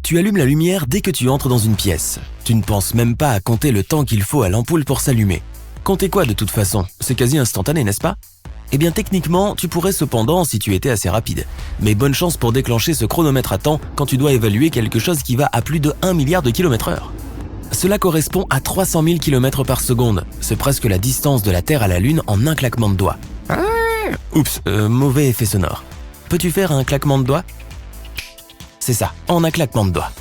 Tu allumes la lumière dès que tu entres dans une pièce. Tu ne penses même pas à compter le temps qu'il faut à l'ampoule pour s'allumer. Compter quoi de toute façon? C'est quasi instantané, n'est-ce pas? Eh bien techniquement, tu pourrais cependant si tu étais assez rapide. Mais bonne chance pour déclencher ce chronomètre à temps quand tu dois évaluer quelque chose qui va à plus de 1 milliard de km/h. Cela correspond à 300 000 km par seconde. C'est presque la distance de la Terre à la Lune en un claquement de doigts. Oups, mauvais effet sonore. Peux-tu faire un claquement de doigts? C'est ça, en un claquement de doigts.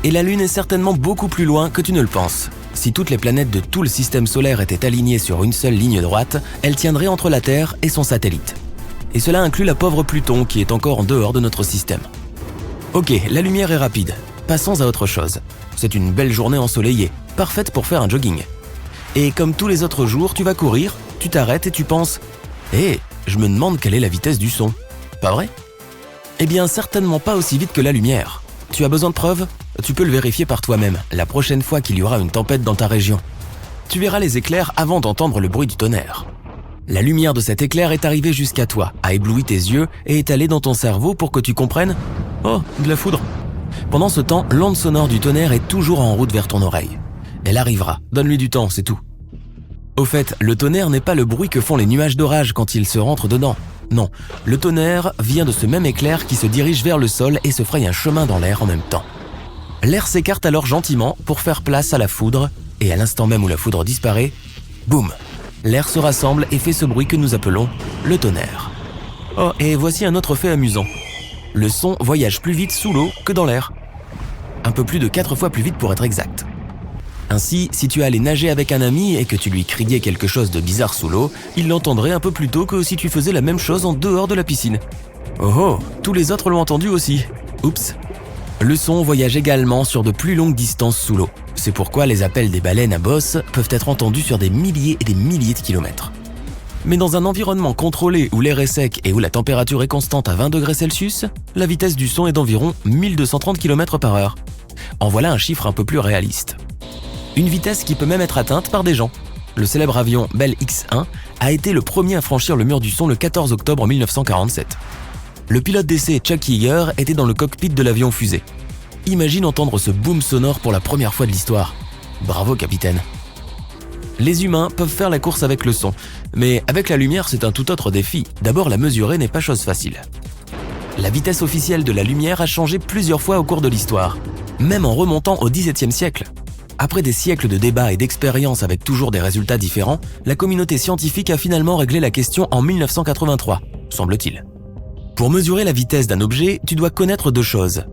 Et la Lune est certainement beaucoup plus loin que tu ne le penses. Si toutes les planètes de tout le système solaire étaient alignées sur une seule ligne droite, elles tiendraient entre la Terre et son satellite. Et cela inclut la pauvre Pluton qui est encore en dehors de notre système. Ok, la lumière est rapide. Passons à autre chose. C'est une belle journée ensoleillée, parfaite pour faire un jogging. Et comme tous les autres jours, tu vas courir, tu t'arrêtes et tu penses « Hé, je me demande quelle est la vitesse du son. » Pas vrai? Eh bien, certainement pas aussi vite que la lumière. Tu as besoin de preuves? Tu peux le vérifier par toi-même, la prochaine fois qu'il y aura une tempête dans ta région. Tu verras les éclairs avant d'entendre le bruit du tonnerre. La lumière de cet éclair est arrivée jusqu'à toi, a ébloui tes yeux et est allée dans ton cerveau pour que tu comprennes « Oh, de la foudre !» Pendant ce temps, l'onde sonore du tonnerre est toujours en route vers ton oreille. Elle arrivera, donne-lui du temps, c'est tout. Au fait, le tonnerre n'est pas le bruit que font les nuages d'orage quand ils se rentrent dedans. Non, le tonnerre vient de ce même éclair qui se dirige vers le sol et se fraye un chemin dans l'air en même temps. L'air s'écarte alors gentiment pour faire place à la foudre, et à l'instant même où la foudre disparaît, boum, l'air se rassemble et fait ce bruit que nous appelons le tonnerre. Oh, et voici un autre fait amusant. Le son voyage plus vite sous l'eau que dans l'air. Un peu plus de 4 fois plus vite pour être exact. Ainsi, si tu allais nager avec un ami et que tu lui criais quelque chose de bizarre sous l'eau, il l'entendrait un peu plus tôt que si tu faisais la même chose en dehors de la piscine. Oh oh, tous les autres l'ont entendu aussi. Oups. Le son voyage également sur de plus longues distances sous l'eau. C'est pourquoi les appels des baleines à bosse peuvent être entendus sur des milliers et des milliers de kilomètres. Mais dans un environnement contrôlé où l'air est sec et où la température est constante à 20 degrés Celsius, la vitesse du son est d'environ 1230 km/h. En voilà un chiffre un peu plus réaliste. Une vitesse qui peut même être atteinte par des gens. Le célèbre avion Bell X-1 a été le premier à franchir le mur du son le 14 octobre 1947. Le pilote d'essai Chuck Yeager était dans le cockpit de l'avion fusée. Imagine entendre ce boom sonore pour la première fois de l'histoire. Bravo, capitaine. Les humains peuvent faire la course avec le son, mais avec la lumière, c'est un tout autre défi. D'abord, la mesurer n'est pas chose facile. La vitesse officielle de la lumière a changé plusieurs fois au cours de l'histoire, même en remontant au XVIIe siècle. Après des siècles de débats et d'expériences avec toujours des résultats différents, la communauté scientifique a finalement réglé la question en 1983, semble-t-il. Pour mesurer la vitesse d'un objet, tu dois connaître 2 choses.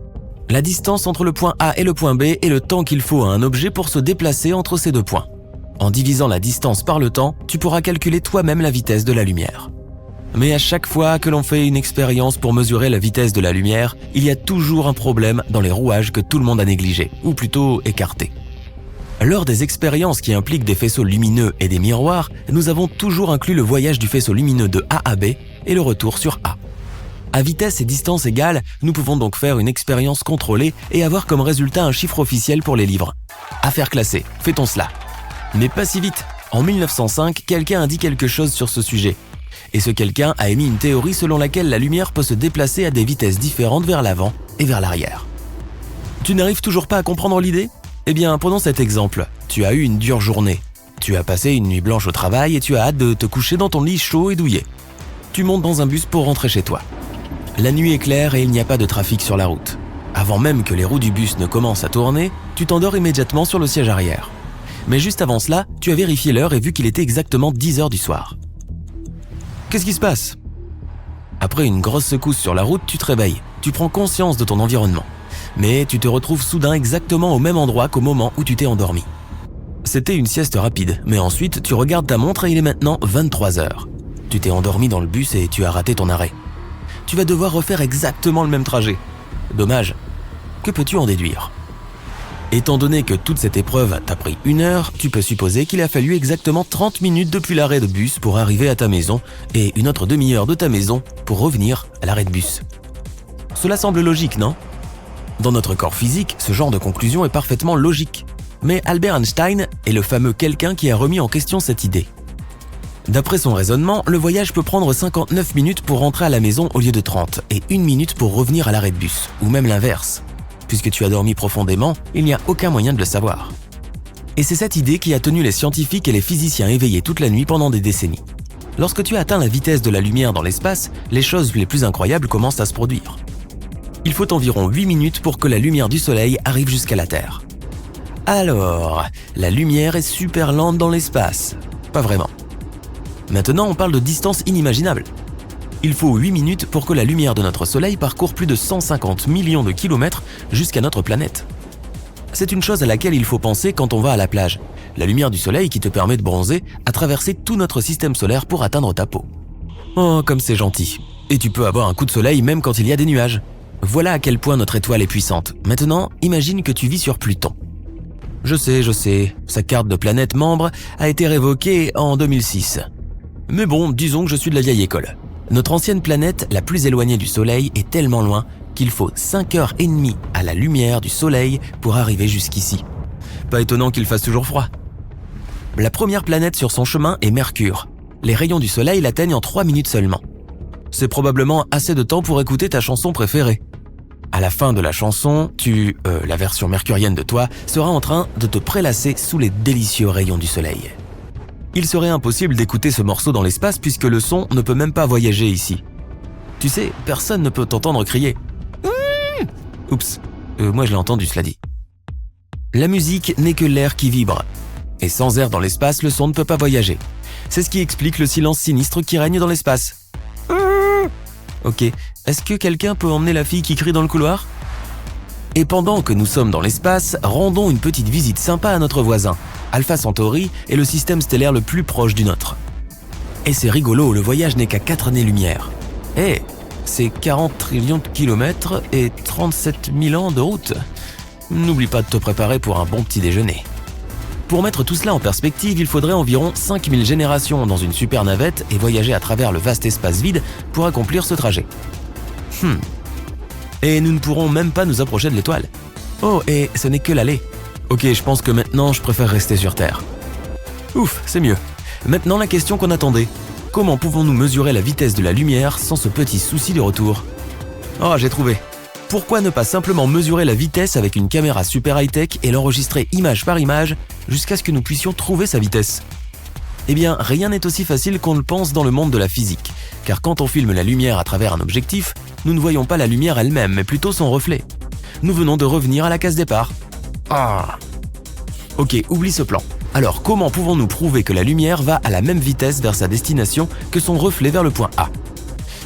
La distance entre le point A et le point B et le temps qu'il faut à un objet pour se déplacer entre ces 2 points. En divisant la distance par le temps, tu pourras calculer toi-même la vitesse de la lumière. Mais à chaque fois que l'on fait une expérience pour mesurer la vitesse de la lumière, il y a toujours un problème dans les rouages que tout le monde a négligés, ou plutôt écartés. Lors des expériences qui impliquent des faisceaux lumineux et des miroirs, nous avons toujours inclus le voyage du faisceau lumineux de A à B et le retour sur A. À vitesse et distance égales, nous pouvons donc faire une expérience contrôlée et avoir comme résultat un chiffre officiel pour les livres. Affaire classée, fait-on cela? Mais pas si vite. En 1905, quelqu'un a dit quelque chose sur ce sujet. Et ce quelqu'un a émis une théorie selon laquelle la lumière peut se déplacer à des vitesses différentes vers l'avant et vers l'arrière. Tu n'arrives toujours pas à comprendre l'idée? Eh bien, prenons cet exemple. Tu as eu une dure journée. Tu as passé une nuit blanche au travail et tu as hâte de te coucher dans ton lit chaud et douillet. Tu montes dans un bus pour rentrer chez toi. La nuit est claire et il n'y a pas de trafic sur la route. Avant même que les roues du bus ne commencent à tourner, tu t'endors immédiatement sur le siège arrière. Mais juste avant cela, tu as vérifié l'heure et vu qu'il était exactement 10h du soir. Qu'est-ce qui se passe? Après une grosse secousse sur la route, tu te réveilles. Tu prends conscience de ton environnement. Mais tu te retrouves soudain exactement au même endroit qu'au moment où tu t'es endormi. C'était une sieste rapide, mais ensuite tu regardes ta montre et il est maintenant 23h. Tu t'es endormi dans le bus et tu as raté ton arrêt. Tu vas devoir refaire exactement le même trajet. Dommage. Que peux-tu en déduire? Étant donné que toute cette épreuve t'a pris 1 heure, tu peux supposer qu'il a fallu exactement 30 minutes depuis l'arrêt de bus pour arriver à ta maison et une autre demi-heure de ta maison pour revenir à l'arrêt de bus. Cela semble logique, non? Dans notre corps physique, ce genre de conclusion est parfaitement logique. Mais Albert Einstein est le fameux quelqu'un qui a remis en question cette idée. D'après son raisonnement, le voyage peut prendre 59 minutes pour rentrer à la maison au lieu de 30 et 1 minute pour revenir à l'arrêt de bus, ou même l'inverse. puisque tu as dormi profondément, il n'y a aucun moyen de le savoir. Et c'est cette idée qui a tenu les scientifiques et les physiciens éveillés toute la nuit pendant des décennies. Lorsque tu atteins la vitesse de la lumière dans l'espace, les choses les plus incroyables commencent à se produire. Il faut environ 8 minutes pour que la lumière du Soleil arrive jusqu'à la Terre. Alors, la lumière est super lente dans l'espace. Pas vraiment. Maintenant, on parle de distance inimaginable. Il faut 8 minutes pour que la lumière de notre Soleil parcourt plus de 150 millions de kilomètres jusqu'à notre planète. C'est une chose à laquelle il faut penser quand on va à la plage. La lumière du Soleil qui te permet de bronzer a traversé tout notre système solaire pour atteindre ta peau. Oh, comme c'est gentil. Et tu peux avoir un coup de soleil même quand il y a des nuages. Voilà à quel point notre étoile est puissante. Maintenant, imagine que tu vis sur Pluton. Je sais, sa carte de planète membre a été révoquée en 2006. Mais bon, disons que je suis de la vieille école. Notre ancienne planète, la plus éloignée du Soleil, est tellement loin qu'il faut 5h30 à la lumière du Soleil pour arriver jusqu'ici. Pas étonnant qu'il fasse toujours froid. La première planète sur son chemin est Mercure. Les rayons du Soleil l'atteignent en 3 minutes seulement. C'est probablement assez de temps pour écouter ta chanson préférée. À la fin de la chanson, la version mercurienne de toi, sera en train de te prélasser sous les délicieux rayons du Soleil. Il serait impossible d'écouter ce morceau dans l'espace puisque le son ne peut même pas voyager ici. Tu sais, personne ne peut t'entendre crier. Oups, moi je l'ai entendu, cela dit. La musique n'est que l'air qui vibre. Et sans air dans l'espace, le son ne peut pas voyager. C'est ce qui explique le silence sinistre qui règne dans l'espace. Ok, est-ce que quelqu'un peut emmener la fille qui crie dans le couloir? Et pendant que nous sommes dans l'espace, rendons une petite visite sympa à notre voisin. Alpha Centauri est le système stellaire le plus proche du nôtre. Et c'est rigolo, le voyage n'est qu'à 4 années-lumière. C'est 40 trillions de kilomètres et 37 000 ans de route. N'oublie pas de te préparer pour un bon petit déjeuner. Pour mettre tout cela en perspective, il faudrait environ 5000 générations dans une super navette et voyager à travers le vaste espace vide pour accomplir ce trajet. Et nous ne pourrons même pas nous approcher de l'étoile. Oh, et ce n'est que l'aller. Ok, je pense que maintenant je préfère rester sur Terre. Ouf, c'est mieux. Maintenant la question qu'on attendait. Comment pouvons-nous mesurer la vitesse de la lumière sans ce petit souci de retour? Oh, j'ai trouvé. Pourquoi ne pas simplement mesurer la vitesse avec une caméra super high-tech et l'enregistrer image par image jusqu'à ce que nous puissions trouver sa vitesse? Eh bien, rien n'est aussi facile qu'on le pense dans le monde de la physique, car quand on filme la lumière à travers un objectif, nous ne voyons pas la lumière elle-même, mais plutôt son reflet. Nous venons de revenir à la case départ. Ok, oublie ce plan. Alors, comment pouvons-nous prouver que la lumière va à la même vitesse vers sa destination que son reflet vers le point A?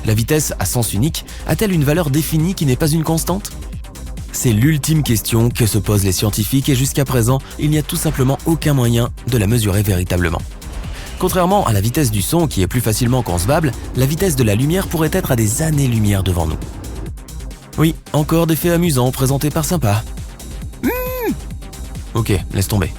La vitesse à sens unique a-t-elle une valeur définie qui n'est pas une constante? C'est l'ultime question que se posent les scientifiques et jusqu'à présent, il n'y a tout simplement aucun moyen de la mesurer véritablement. Contrairement à la vitesse du son qui est plus facilement concevable, la vitesse de la lumière pourrait être à des années-lumière devant nous. Oui, encore des faits amusants présentés par Sympa. Ok, laisse tomber.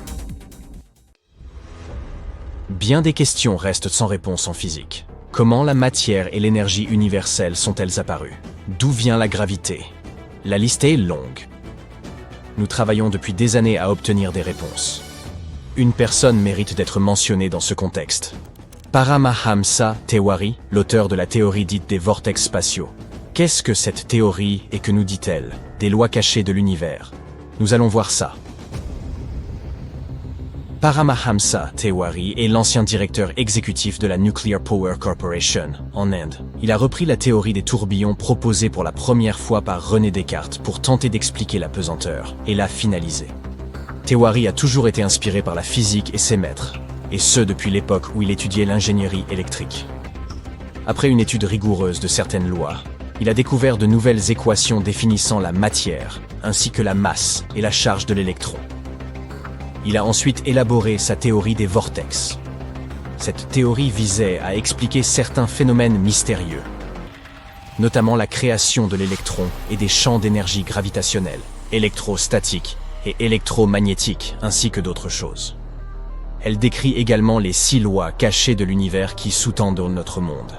Bien des questions restent sans réponse en physique. Comment la matière et l'énergie universelle sont-elles apparues? D'où vient la gravité? La liste est longue. Nous travaillons depuis des années à obtenir des réponses. Une personne mérite d'être mentionnée dans ce contexte. Paramahamsa Tewari, l'auteur de la théorie dite des vortex spatiaux. Qu'est-ce que cette théorie et que nous dit-elle? Des lois cachées de l'univers. Nous allons voir ça. Paramahamsa Tewari est l'ancien directeur exécutif de la Nuclear Power Corporation, en Inde. Il a repris la théorie des tourbillons proposée pour la première fois par René Descartes pour tenter d'expliquer la pesanteur, et l'a finalisée. Tewari a toujours été inspiré par la physique et ses maîtres, et ce depuis l'époque où il étudiait l'ingénierie électrique. Après une étude rigoureuse de certaines lois, il a découvert de nouvelles équations définissant la matière, ainsi que la masse et la charge de l'électron. Il a ensuite élaboré sa théorie des vortex. Cette théorie visait à expliquer certains phénomènes mystérieux, notamment la création de l'électron et des champs d'énergie gravitationnelle, électrostatiques et électromagnétiques, ainsi que d'autres choses. Elle décrit également les 6 lois cachées de l'univers qui sous-tendent notre monde.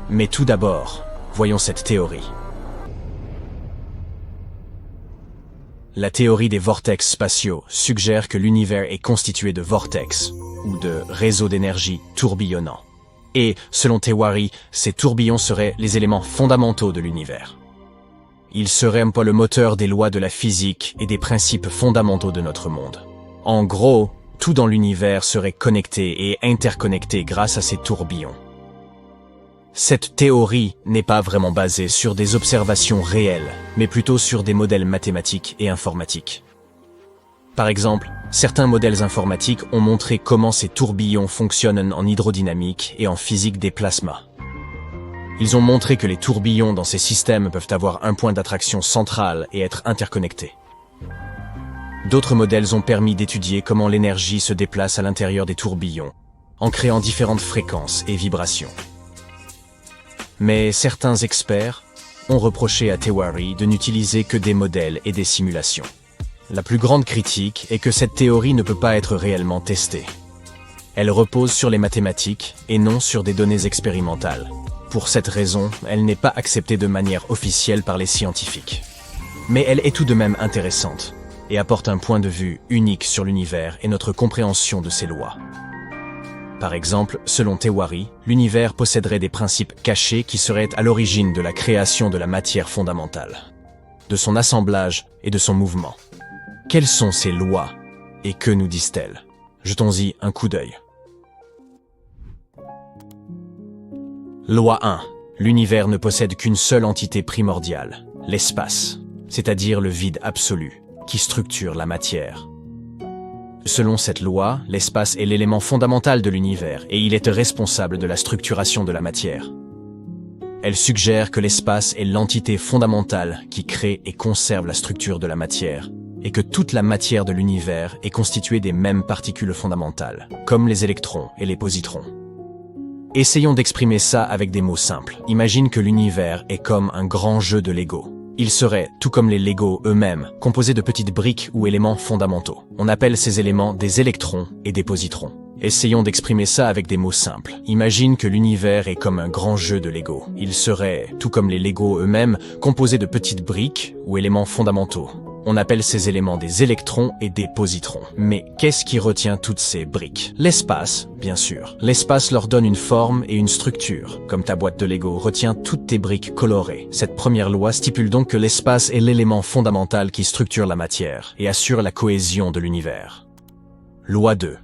Mais tout d'abord, voyons cette théorie. La théorie des vortex spatiaux suggère que l'univers est constitué de vortex, ou de réseaux d'énergie tourbillonnants. Et, selon Tewari, ces tourbillons seraient les éléments fondamentaux de l'univers. Il serait un peu le moteur des lois de la physique et des principes fondamentaux de notre monde. En gros, tout dans l'univers serait connecté et interconnecté grâce à ces tourbillons. Cette théorie n'est pas vraiment basée sur des observations réelles, mais plutôt sur des modèles mathématiques et informatiques. Par exemple, certains modèles informatiques ont montré comment ces tourbillons fonctionnent en hydrodynamique et en physique des plasmas. Ils ont montré que les tourbillons dans ces systèmes peuvent avoir un point d'attraction central et être interconnectés. D'autres modèles ont permis d'étudier comment l'énergie se déplace à l'intérieur des tourbillons, en créant différentes fréquences et vibrations. Mais certains experts ont reproché à Tewari de n'utiliser que des modèles et des simulations. La plus grande critique est que cette théorie ne peut pas être réellement testée. Elle repose sur les mathématiques et non sur des données expérimentales. Pour cette raison, elle n'est pas acceptée de manière officielle par les scientifiques. Mais elle est tout de même intéressante et apporte un point de vue unique sur l'univers et notre compréhension de ses lois. Par exemple, selon Tewari, l'univers posséderait des principes cachés qui seraient à l'origine de la création de la matière fondamentale, de son assemblage et de son mouvement. Quelles sont ces lois et que nous disent-elles? Jetons-y un coup d'œil. Loi 1. L'univers ne possède qu'une seule entité primordiale, l'espace, c'est-à-dire le vide absolu, qui structure la matière. Selon cette loi, l'espace est l'élément fondamental de l'univers et il est responsable de la structuration de la matière. Elle suggère que l'espace est l'entité fondamentale qui crée et conserve la structure de la matière, et que toute la matière de l'univers est constituée des mêmes particules fondamentales, comme les électrons et les positrons. Essayons d'exprimer ça avec des mots simples. Imagine que l'univers est comme un grand jeu de Lego. Il serait, tout comme les Lego eux-mêmes, composé de petites briques ou éléments fondamentaux. On appelle ces éléments des électrons et des positrons. Essayons d'exprimer ça avec des mots simples. Imagine que l'univers est comme un grand jeu de Lego. Il serait, tout comme les Lego eux-mêmes, composé de petites briques ou éléments fondamentaux. On appelle ces éléments des électrons et des positrons. Mais qu'est-ce qui retient toutes ces briques? L'espace, bien sûr. L'espace leur donne une forme et une structure, comme ta boîte de Lego retient toutes tes briques colorées. Cette première loi stipule donc que l'espace est l'élément fondamental qui structure la matière et assure la cohésion de l'univers. Loi 2.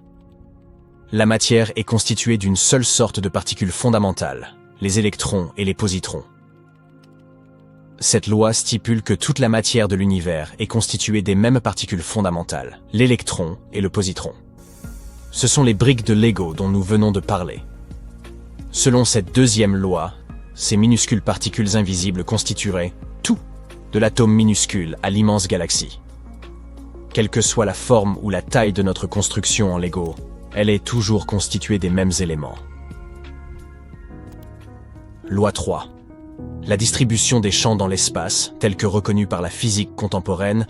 La matière est constituée d'une seule sorte de particules fondamentales, les électrons et les positrons. Cette loi stipule que toute la matière de l'univers est constituée des mêmes particules fondamentales, l'électron et le positron. Ce sont les briques de Lego dont nous venons de parler. Selon cette deuxième loi, ces minuscules particules invisibles constitueraient tout, de l'atome minuscule à l'immense galaxie. Quelle que soit la forme ou la taille de notre construction en Lego, elle est toujours constituée des mêmes éléments. Loi 3. La distribution des champs dans l'espace, telle que reconnue par la physique contemporaine,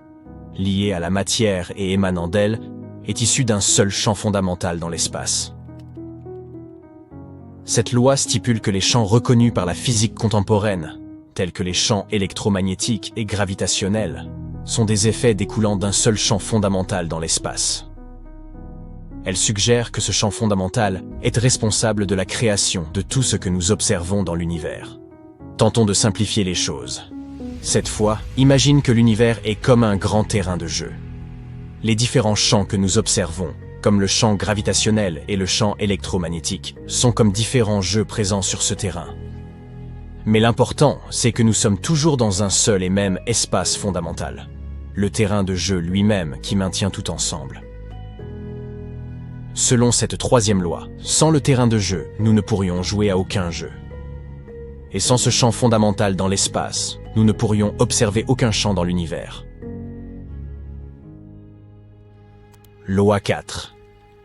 liée à la matière et émanant d'elle, est issue d'un seul champ fondamental dans l'espace. Cette loi stipule que les champs reconnus par la physique contemporaine, tels que les champs électromagnétiques et gravitationnels, sont des effets découlant d'un seul champ fondamental dans l'espace. Elle suggère que ce champ fondamental est responsable de la création de tout ce que nous observons dans l'univers. Tentons de simplifier les choses. Cette fois, imagine que l'univers est comme un grand terrain de jeu. Les différents champs que nous observons, comme le champ gravitationnel et le champ électromagnétique, sont comme différents jeux présents sur ce terrain. Mais l'important, c'est que nous sommes toujours dans un seul et même espace fondamental, le terrain de jeu lui-même qui maintient tout ensemble. Selon cette troisième loi, sans le terrain de jeu, nous ne pourrions jouer à aucun jeu. Et sans ce champ fondamental dans l'espace, nous ne pourrions observer aucun champ dans l'univers. Loi 4.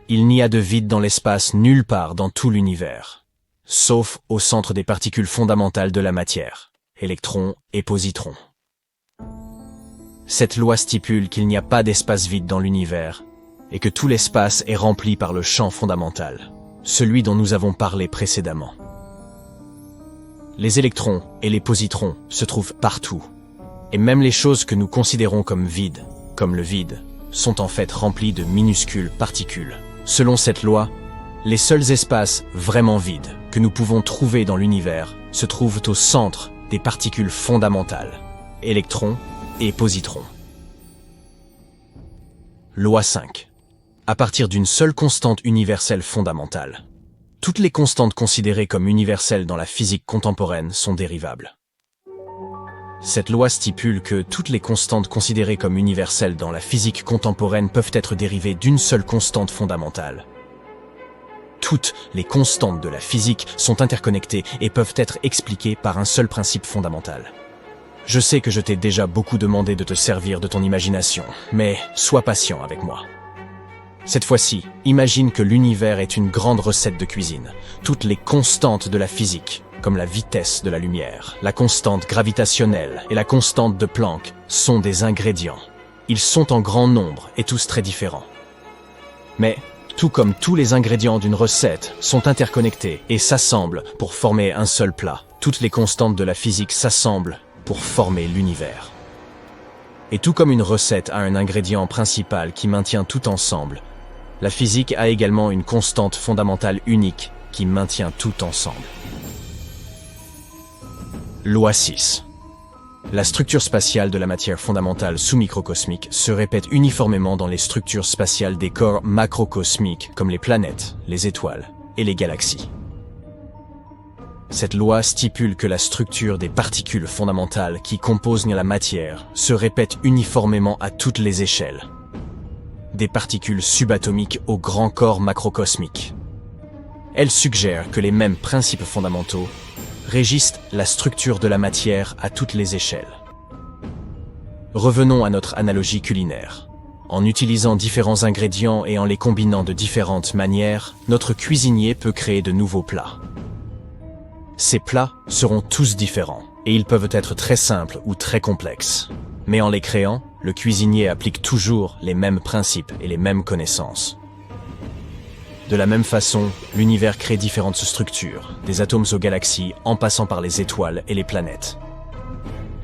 Il n'y a de vide dans l'espace nulle part dans tout l'univers, sauf au centre des particules fondamentales de la matière, électrons et positrons. Cette loi stipule qu'il n'y a pas d'espace vide dans l'univers, et que tout l'espace est rempli par le champ fondamental, celui dont nous avons parlé précédemment. Les électrons et les positrons se trouvent partout, et même les choses que nous considérons comme vides, comme le vide, sont en fait remplies de minuscules particules. Selon cette loi, les seuls espaces vraiment vides que nous pouvons trouver dans l'univers se trouvent au centre des particules fondamentales, électrons et positrons. Loi 5. À partir d'une seule constante universelle fondamentale, toutes les constantes considérées comme universelles dans la physique contemporaine sont dérivables. Cette loi stipule que toutes les constantes considérées comme universelles dans la physique contemporaine peuvent être dérivées d'une seule constante fondamentale. Toutes les constantes de la physique sont interconnectées et peuvent être expliquées par un seul principe fondamental. Je sais que je t'ai déjà beaucoup demandé de te servir de ton imagination, mais sois patient avec moi. Cette fois-ci, imagine que l'univers est une grande recette de cuisine. Toutes les constantes de la physique, comme la vitesse de la lumière, la constante gravitationnelle et la constante de Planck, sont des ingrédients. Ils sont en grand nombre et tous très différents. Mais, tout comme tous les ingrédients d'une recette sont interconnectés et s'assemblent pour former un seul plat, toutes les constantes de la physique s'assemblent pour former l'univers. Et tout comme une recette a un ingrédient principal qui maintient tout ensemble, la physique a également une constante fondamentale unique qui maintient tout ensemble. Loi 6. La structure spatiale de la matière fondamentale sous-microcosmique se répète uniformément dans les structures spatiales des corps macrocosmiques comme les planètes, les étoiles et les galaxies. Cette loi stipule que la structure des particules fondamentales qui composent la matière se répète uniformément à toutes les échelles, des particules subatomiques aux grands corps macrocosmiques. Elle suggère que les mêmes principes fondamentaux régissent la structure de la matière à toutes les échelles. Revenons à notre analogie culinaire. En utilisant différents ingrédients et en les combinant de différentes manières, notre cuisinier peut créer de nouveaux plats. Ces plats seront tous différents, et ils peuvent être très simples ou très complexes. Mais en les créant, le cuisinier applique toujours les mêmes principes et les mêmes connaissances. De la même façon, l'univers crée différentes structures, des atomes aux galaxies en passant par les étoiles et les planètes.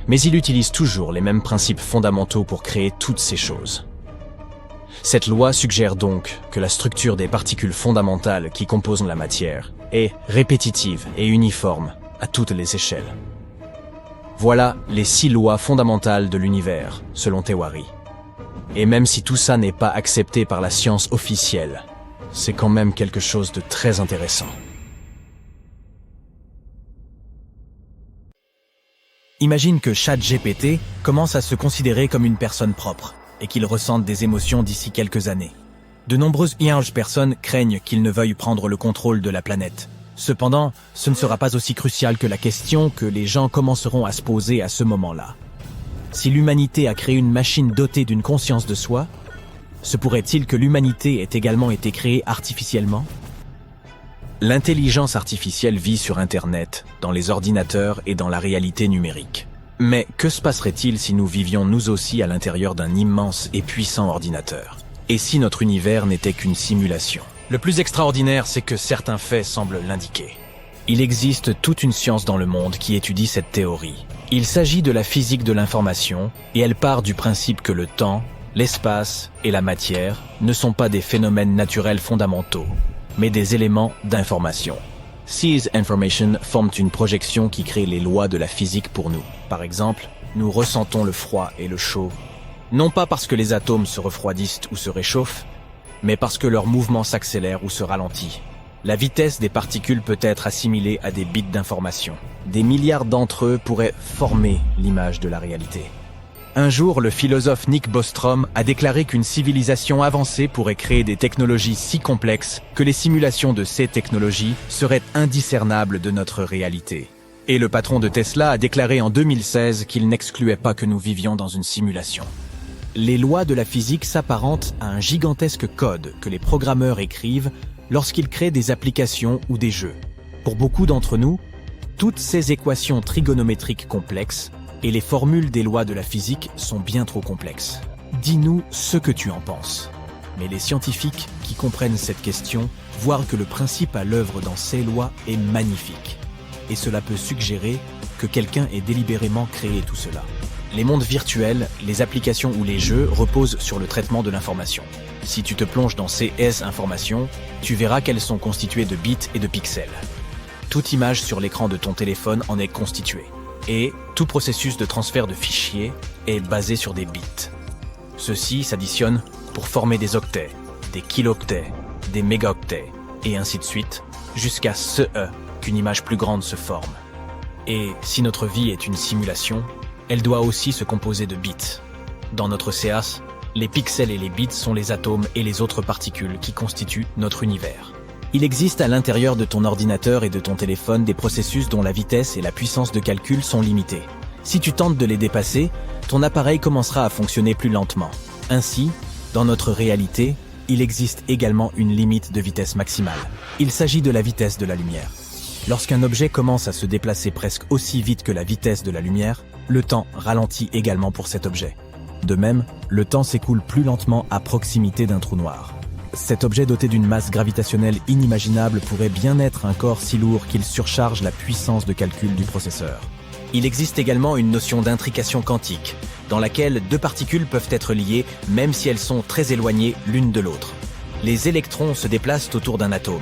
Mais il utilise toujours les mêmes principes fondamentaux pour créer toutes ces choses. Cette loi suggère donc que la structure des particules fondamentales qui composent la matière est répétitive et uniforme à toutes les échelles. Voilà les 6 lois fondamentales de l'univers, selon Tewari. Et même si tout ça n'est pas accepté par la science officielle, c'est quand même quelque chose de très intéressant. Imagine que ChatGPT commence à se considérer comme une personne propre et qu'il ressente des émotions d'ici quelques années. De nombreuses vierges personnes craignent qu'il ne veuille prendre le contrôle de la planète. Cependant, ce ne sera pas aussi crucial que la question que les gens commenceront à se poser à ce moment-là. Si l'humanité a créé une machine dotée d'une conscience de soi, se pourrait-il que l'humanité ait également été créée artificiellement ? L'intelligence artificielle vit sur Internet, dans les ordinateurs et dans la réalité numérique. Mais que se passerait-il si nous vivions nous aussi à l'intérieur d'un immense et puissant ordinateur ? Et si notre univers n'était qu'une simulation ? Le plus extraordinaire, c'est que certains faits semblent l'indiquer. Il existe toute une science dans le monde qui étudie cette théorie. Il s'agit de la physique de l'information, et elle part du principe que le temps, l'espace et la matière ne sont pas des phénomènes naturels fondamentaux, mais des éléments d'information. Ces informations forment une projection qui crée les lois de la physique pour nous. Par exemple, nous ressentons le froid et le chaud, non pas parce que les atomes se refroidissent ou se réchauffent, mais parce que leur mouvement s'accélère ou se ralentit. La vitesse des particules peut être assimilée à des bits d'information. Des milliards d'entre eux pourraient former l'image de la réalité. Un jour, le philosophe Nick Bostrom a déclaré qu'une civilisation avancée pourrait créer des technologies si complexes que les simulations de ces technologies seraient indiscernables de notre réalité. Et le patron de Tesla a déclaré en 2016 qu'il n'excluait pas que nous vivions dans une simulation. Les lois de la physique s'apparentent à un gigantesque code que les programmeurs écrivent lorsqu'ils créent des applications ou des jeux. Pour beaucoup d'entre nous, toutes ces équations trigonométriques complexes et les formules des lois de la physique sont bien trop complexes. Dis-nous ce que tu en penses. Mais les scientifiques qui comprennent cette question voient que le principe à l'œuvre dans ces lois est magnifique. Et cela peut suggérer que quelqu'un ait délibérément créé tout cela. Les mondes virtuels, les applications ou les jeux reposent sur le traitement de l'information. Si tu te plonges dans ces informations, tu verras qu'elles sont constituées de bits et de pixels. Toute image sur l'écran de ton téléphone en est constituée. Et tout processus de transfert de fichiers est basé sur des bits. Ceux-ci s'additionnent pour former des octets, des kilooctets, des mégaoctets, et ainsi de suite, jusqu'à ce qu'une image plus grande se forme. Et si notre vie est une simulation, elle doit aussi se composer de bits. Dans notre CAS, les pixels et les bits sont les atomes et les autres particules qui constituent notre univers. Il existe à l'intérieur de ton ordinateur et de ton téléphone des processus dont la vitesse et la puissance de calcul sont limitées. Si tu tentes de les dépasser, ton appareil commencera à fonctionner plus lentement. Ainsi, dans notre réalité, il existe également une limite de vitesse maximale. Il s'agit de la vitesse de la lumière. Lorsqu'un objet commence à se déplacer presque aussi vite que la vitesse de la lumière, le temps ralentit également pour cet objet. De même, le temps s'écoule plus lentement à proximité d'un trou noir. Cet objet doté d'une masse gravitationnelle inimaginable pourrait bien être un corps si lourd qu'il surcharge la puissance de calcul du processeur. Il existe également une notion d'intrication quantique, dans laquelle deux particules peuvent être liées même si elles sont très éloignées l'une de l'autre. Les électrons se déplacent autour d'un atome.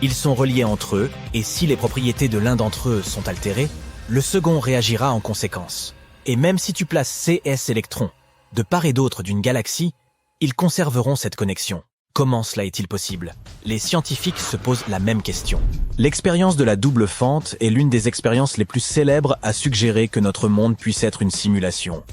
Ils sont reliés entre eux, et si les propriétés de l'un d'entre eux sont altérées, le second réagira en conséquence. Et même si tu places CS électrons de part et d'autre d'une galaxie, ils conserveront cette connexion. Comment cela est-il possible? Les scientifiques se posent la même question. L'expérience de la double fente est l'une des expériences les plus célèbres à suggérer que notre monde puisse être une simulation.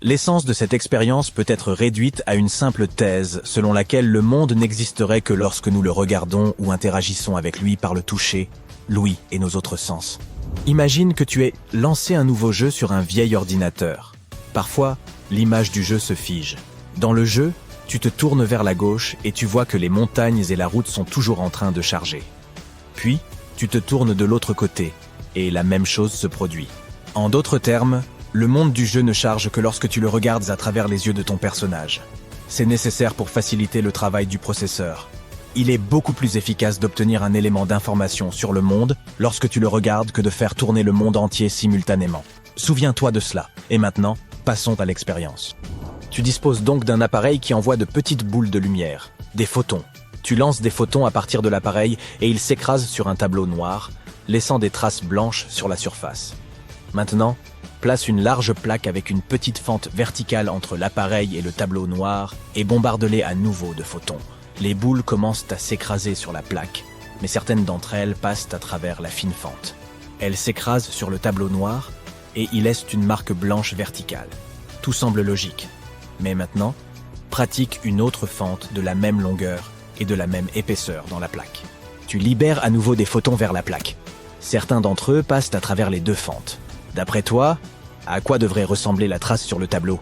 L'essence de cette expérience peut être réduite à une simple thèse selon laquelle le monde n'existerait que lorsque nous le regardons ou interagissons avec lui par le toucher, l'ouïe et nos autres sens. Imagine que tu aies lancé un nouveau jeu sur un vieil ordinateur. Parfois, l'image du jeu se fige. Dans le jeu, tu te tournes vers la gauche et tu vois que les montagnes et la route sont toujours en train de charger. Puis, tu te tournes de l'autre côté et la même chose se produit. En d'autres termes, le monde du jeu ne charge que lorsque tu le regardes à travers les yeux de ton personnage. C'est nécessaire pour faciliter le travail du processeur. Il est beaucoup plus efficace d'obtenir un élément d'information sur le monde lorsque tu le regardes que de faire tourner le monde entier simultanément. Souviens-toi de cela. Et maintenant, passons à l'expérience. Tu disposes donc d'un appareil qui envoie de petites boules de lumière, des photons. Tu lances des photons à partir de l'appareil et ils s'écrasent sur un tableau noir, laissant des traces blanches sur la surface. Maintenant, place une large plaque avec une petite fente verticale entre l'appareil et le tableau noir et bombarde-les à nouveau de photons. Les boules commencent à s'écraser sur la plaque, mais certaines d'entre elles passent à travers la fine fente. Elles s'écrasent sur le tableau noir et y laissent une marque blanche verticale. Tout semble logique. Mais maintenant, pratique une autre fente de la même longueur et de la même épaisseur dans la plaque. Tu libères à nouveau des photons vers la plaque. Certains d'entre eux passent à travers les deux fentes. D'après toi, à quoi devrait ressembler la trace sur le tableau?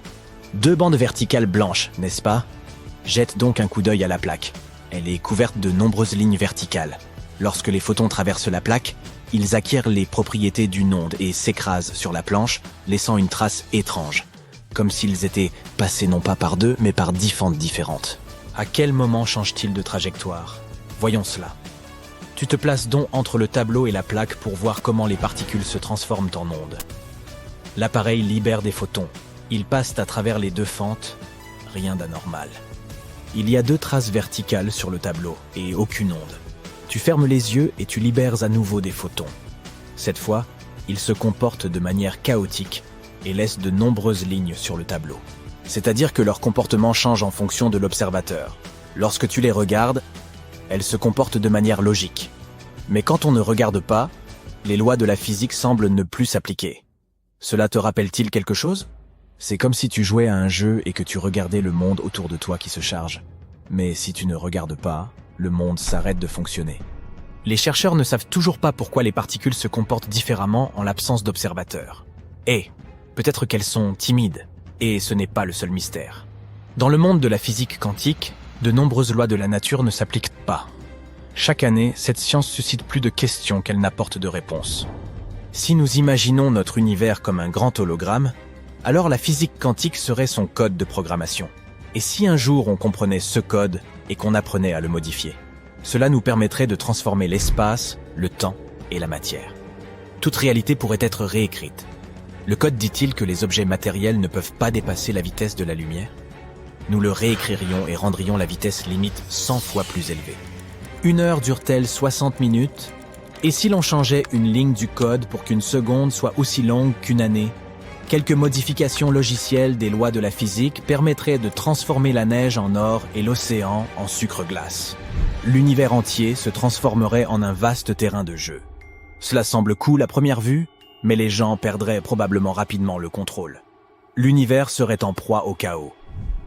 2 bandes verticales blanches, n'est-ce pas? Jette donc un coup d'œil à la plaque. Elle est couverte de nombreuses lignes verticales. Lorsque les photons traversent la plaque, ils acquièrent les propriétés d'une onde et s'écrasent sur la planche, laissant une trace étrange. Comme s'ils étaient passés non pas par 2, mais par 10 fentes différentes. À quel moment change-t-il de trajectoire? Voyons cela. Tu te places donc entre le tableau et la plaque pour voir comment les particules se transforment en ondes. L'appareil libère des photons. Ils passent à travers les 2 fentes. Rien d'anormal. Il y a 2 traces verticales sur le tableau et aucune onde. Tu fermes les yeux et tu libères à nouveau des photons. Cette fois, ils se comportent de manière chaotique et laissent de nombreuses lignes sur le tableau. C'est-à-dire que leur comportement change en fonction de l'observateur. Lorsque tu les regardes, elles se comportent de manière logique. Mais quand on ne regarde pas, les lois de la physique semblent ne plus s'appliquer. Cela te rappelle-t-il quelque chose? C'est comme si tu jouais à un jeu et que tu regardais le monde autour de toi qui se charge. Mais si tu ne regardes pas, le monde s'arrête de fonctionner. Les chercheurs ne savent toujours pas pourquoi les particules se comportent différemment en l'absence d'observateurs. Et peut-être qu'elles sont timides, et ce n'est pas le seul mystère. Dans le monde de la physique quantique, de nombreuses lois de la nature ne s'appliquent pas. Chaque année, cette science suscite plus de questions qu'elle n'apporte de réponses. Si nous imaginons notre univers comme un grand hologramme, alors la physique quantique serait son code de programmation. Et si un jour on comprenait ce code et qu'on apprenait à le modifier, cela nous permettrait de transformer l'espace, le temps et la matière. Toute réalité pourrait être réécrite. Le code dit-il que les objets matériels ne peuvent pas dépasser la vitesse de la lumière? Nous le réécririons et rendrions la vitesse limite 100 fois plus élevée. 1 heure dure-t-elle 60 minutes? Et si l'on changeait une ligne du code pour qu'une seconde soit aussi longue qu'une année? Quelques modifications logicielles des lois de la physique permettraient de transformer la neige en or et l'océan en sucre-glace. L'univers entier se transformerait en un vaste terrain de jeu. Cela semble cool à première vue, mais les gens perdraient probablement rapidement le contrôle. L'univers serait en proie au chaos.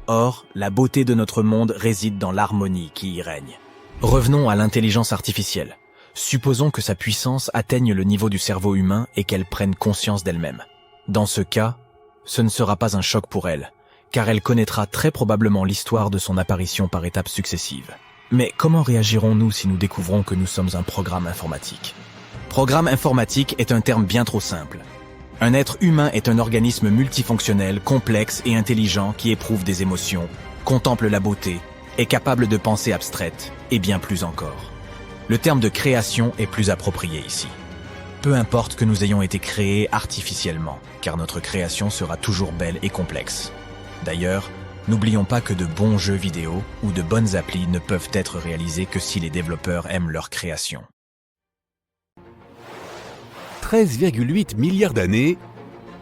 Or, la beauté de notre monde réside dans l'harmonie qui y règne. Revenons à l'intelligence artificielle. Supposons que sa puissance atteigne le niveau du cerveau humain et qu'elle prenne conscience d'elle-même. Dans ce cas, ce ne sera pas un choc pour elle, car elle connaîtra très probablement l'histoire de son apparition par étapes successives. Mais comment réagirons-nous si nous découvrons que nous sommes un programme informatique? Programme informatique est un terme bien trop simple. Un être humain est un organisme multifonctionnel, complexe et intelligent qui éprouve des émotions, contemple la beauté, est capable de pensées abstraites et bien plus encore. Le terme de création est plus approprié ici. Peu importe que nous ayons été créés artificiellement, car notre création sera toujours belle et complexe. D'ailleurs, n'oublions pas que de bons jeux vidéo ou de bonnes applis ne peuvent être réalisés que si les développeurs aiment leur création. 13,8 milliards d'années,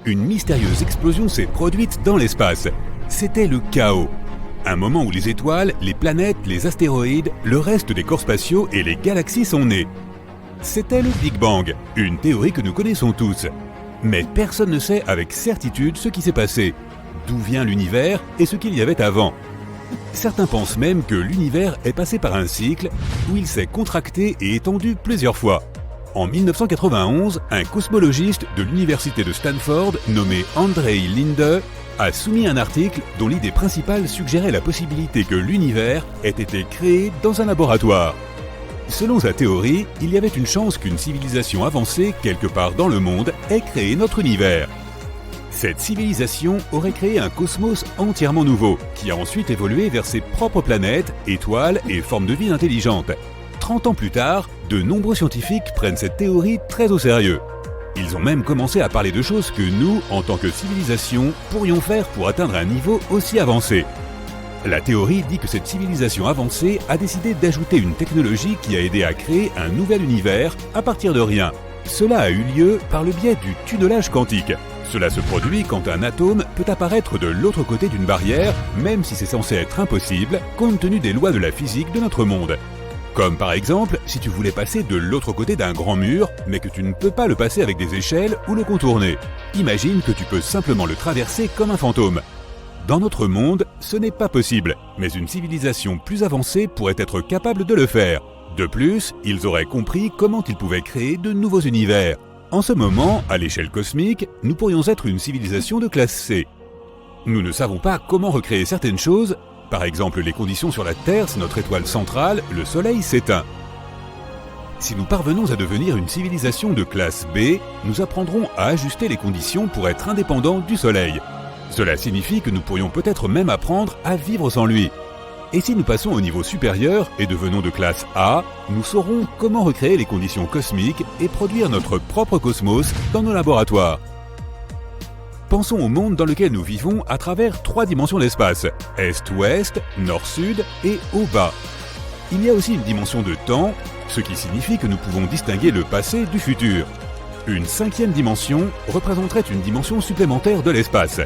une mystérieuse explosion s'est produite dans l'espace. C'était le chaos. Un moment où les étoiles, les planètes, les astéroïdes, le reste des corps spatiaux et les galaxies sont nés. C'était le Big Bang, une théorie que nous connaissons tous. Mais personne ne sait avec certitude ce qui s'est passé, d'où vient l'univers et ce qu'il y avait avant. Certains pensent même que l'univers est passé par un cycle où il s'est contracté et étendu plusieurs fois. En 1991, un cosmologiste de l'université de Stanford, nommé Andrei Linde, a soumis un article dont l'idée principale suggérait la possibilité que l'univers ait été créé dans un laboratoire. Selon sa théorie, il y avait une chance qu'une civilisation avancée quelque part dans le monde ait créé notre univers. Cette civilisation aurait créé un cosmos entièrement nouveau, qui a ensuite évolué vers ses propres planètes, étoiles et formes de vie intelligentes. 30 ans plus tard, de nombreux scientifiques prennent cette théorie très au sérieux. Ils ont même commencé à parler de choses que nous, en tant que civilisation, pourrions faire pour atteindre un niveau aussi avancé. La théorie dit que cette civilisation avancée a décidé d'ajouter une technologie qui a aidé à créer un nouvel univers à partir de rien. Cela a eu lieu par le biais du tunnelage quantique. Cela se produit quand un atome peut apparaître de l'autre côté d'une barrière, même si c'est censé être impossible, compte tenu des lois de la physique de notre monde. Comme par exemple, si tu voulais passer de l'autre côté d'un grand mur, mais que tu ne peux pas le passer avec des échelles ou le contourner. Imagine que tu peux simplement le traverser comme un fantôme. Dans notre monde, ce n'est pas possible, mais une civilisation plus avancée pourrait être capable de le faire. De plus, ils auraient compris comment ils pouvaient créer de nouveaux univers. En ce moment, à l'échelle cosmique, nous pourrions être une civilisation de classe C. Nous ne savons pas comment recréer certaines choses. Par exemple, les conditions sur la Terre si notre étoile centrale, le Soleil, s'éteint. Si nous parvenons à devenir une civilisation de classe B, nous apprendrons à ajuster les conditions pour être indépendants du Soleil. Cela signifie que nous pourrions peut-être même apprendre à vivre sans lui. Et si nous passons au niveau supérieur et devenons de classe A, nous saurons comment recréer les conditions cosmiques et produire notre propre cosmos dans nos laboratoires. Pensons au monde dans lequel nous vivons à travers 3 dimensions d'espace, Est-Ouest, Nord-Sud et Haut-Bas. Il y a aussi une dimension de temps, ce qui signifie que nous pouvons distinguer le passé du futur. Une 5e dimension représenterait une dimension supplémentaire de l'espace.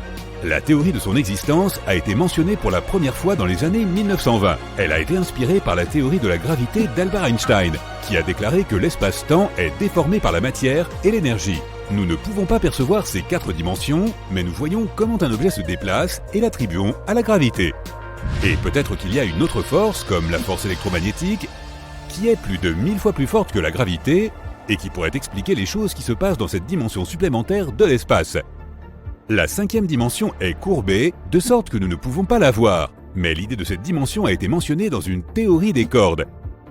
La théorie de son existence a été mentionnée pour la première fois dans les années 1920. Elle a été inspirée par la théorie de la gravité d'Albert Einstein, qui a déclaré que l'espace-temps est déformé par la matière et l'énergie. Nous ne pouvons pas percevoir ces 4 dimensions, mais nous voyons comment un objet se déplace et l'attribuons à la gravité. Et peut-être qu'il y a une autre force, comme la force électromagnétique, qui est plus de 1000 fois plus forte que la gravité et qui pourrait expliquer les choses qui se passent dans cette dimension supplémentaire de l'espace. La 5e dimension est courbée, de sorte que nous ne pouvons pas la voir, mais l'idée de cette dimension a été mentionnée dans une théorie des cordes.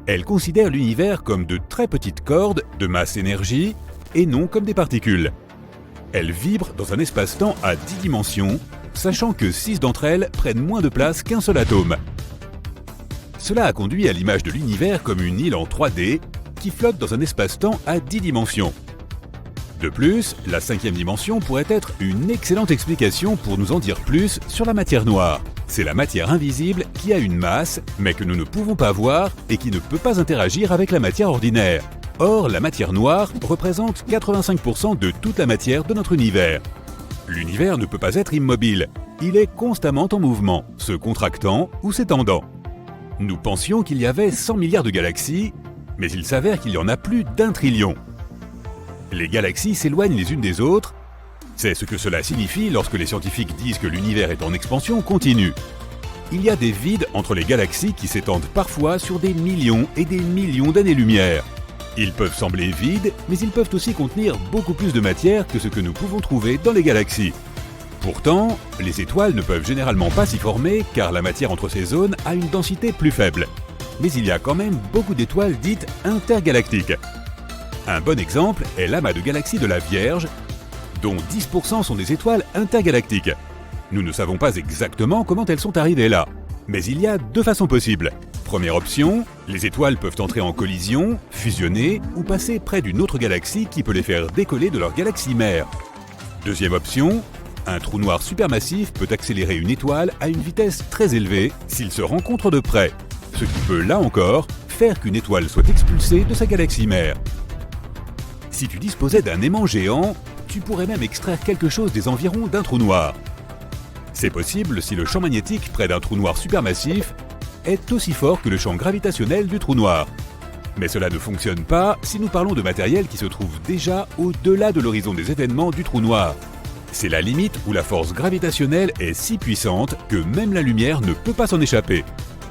Elle considère l'univers comme de très petites cordes de masse énergie, et non comme des particules. Elle vibre dans un espace-temps à 10 dimensions, sachant que 6 d'entre elles prennent moins de place qu'un seul atome. Cela a conduit à l'image de l'univers comme une île en 3D qui flotte dans un espace-temps à 10 dimensions. De plus, la 5e dimension pourrait être une excellente explication pour nous en dire plus sur la matière noire. C'est la matière invisible qui a une masse, mais que nous ne pouvons pas voir et qui ne peut pas interagir avec la matière ordinaire. Or, la matière noire représente 85% de toute la matière de notre univers. L'univers ne peut pas être immobile. Il est constamment en mouvement, se contractant ou s'étendant. Nous pensions qu'il y avait 100 milliards de galaxies, mais il s'avère qu'il y en a plus d'1 trillion. Les galaxies s'éloignent les unes des autres. C'est ce que cela signifie lorsque les scientifiques disent que l'univers est en expansion continue. Il y a des vides entre les galaxies qui s'étendent parfois sur des millions et des millions d'années-lumière. Ils peuvent sembler vides, mais ils peuvent aussi contenir beaucoup plus de matière que ce que nous pouvons trouver dans les galaxies. Pourtant, les étoiles ne peuvent généralement pas s'y former car la matière entre ces zones a une densité plus faible. Mais il y a quand même beaucoup d'étoiles dites intergalactiques. Un bon exemple est l'amas de galaxies de la Vierge, dont 10% sont des étoiles intergalactiques. Nous ne savons pas exactement comment elles sont arrivées là, mais il y a 2 façons possibles. Première option, les étoiles peuvent entrer en collision, fusionner ou passer près d'une autre galaxie qui peut les faire décoller de leur galaxie mère. Deuxième option, un trou noir supermassif peut accélérer une étoile à une vitesse très élevée s'ils se rencontrent de près, ce qui peut, là encore, faire qu'une étoile soit expulsée de sa galaxie mère. Si tu disposais d'un aimant géant, tu pourrais même extraire quelque chose des environs d'un trou noir. C'est possible si le champ magnétique près d'un trou noir supermassif est aussi fort que le champ gravitationnel du trou noir. Mais cela ne fonctionne pas si nous parlons de matériel qui se trouve déjà au-delà de l'horizon des événements du trou noir. C'est la limite où la force gravitationnelle est si puissante que même la lumière ne peut pas s'en échapper.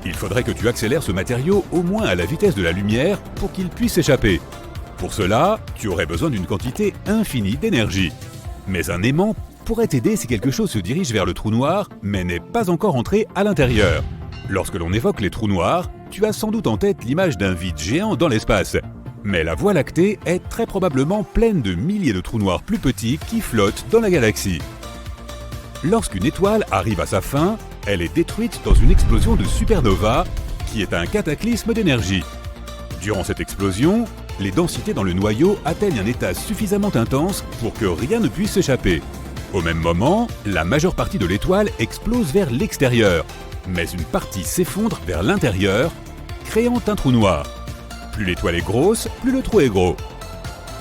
Il faudrait que tu accélères ce matériau au moins à la vitesse de la lumière pour qu'il puisse s'échapper. Pour cela, tu aurais besoin d'une quantité infinie d'énergie. Mais un aimant pourrait t'aider si quelque chose se dirige vers le trou noir, mais n'est pas encore entré à l'intérieur. Lorsque l'on évoque les trous noirs, tu as sans doute en tête l'image d'un vide géant dans l'espace. Mais la Voie lactée est très probablement pleine de milliers de trous noirs plus petits qui flottent dans la galaxie. Lorsqu'une étoile arrive à sa fin, elle est détruite dans une explosion de supernova, qui est un cataclysme d'énergie. Durant cette explosion, les densités dans le noyau atteignent un état suffisamment intense pour que rien ne puisse s'échapper. Au même moment, la majeure partie de l'étoile explose vers l'extérieur, mais une partie s'effondre vers l'intérieur, créant un trou noir. Plus l'étoile est grosse, plus le trou est gros.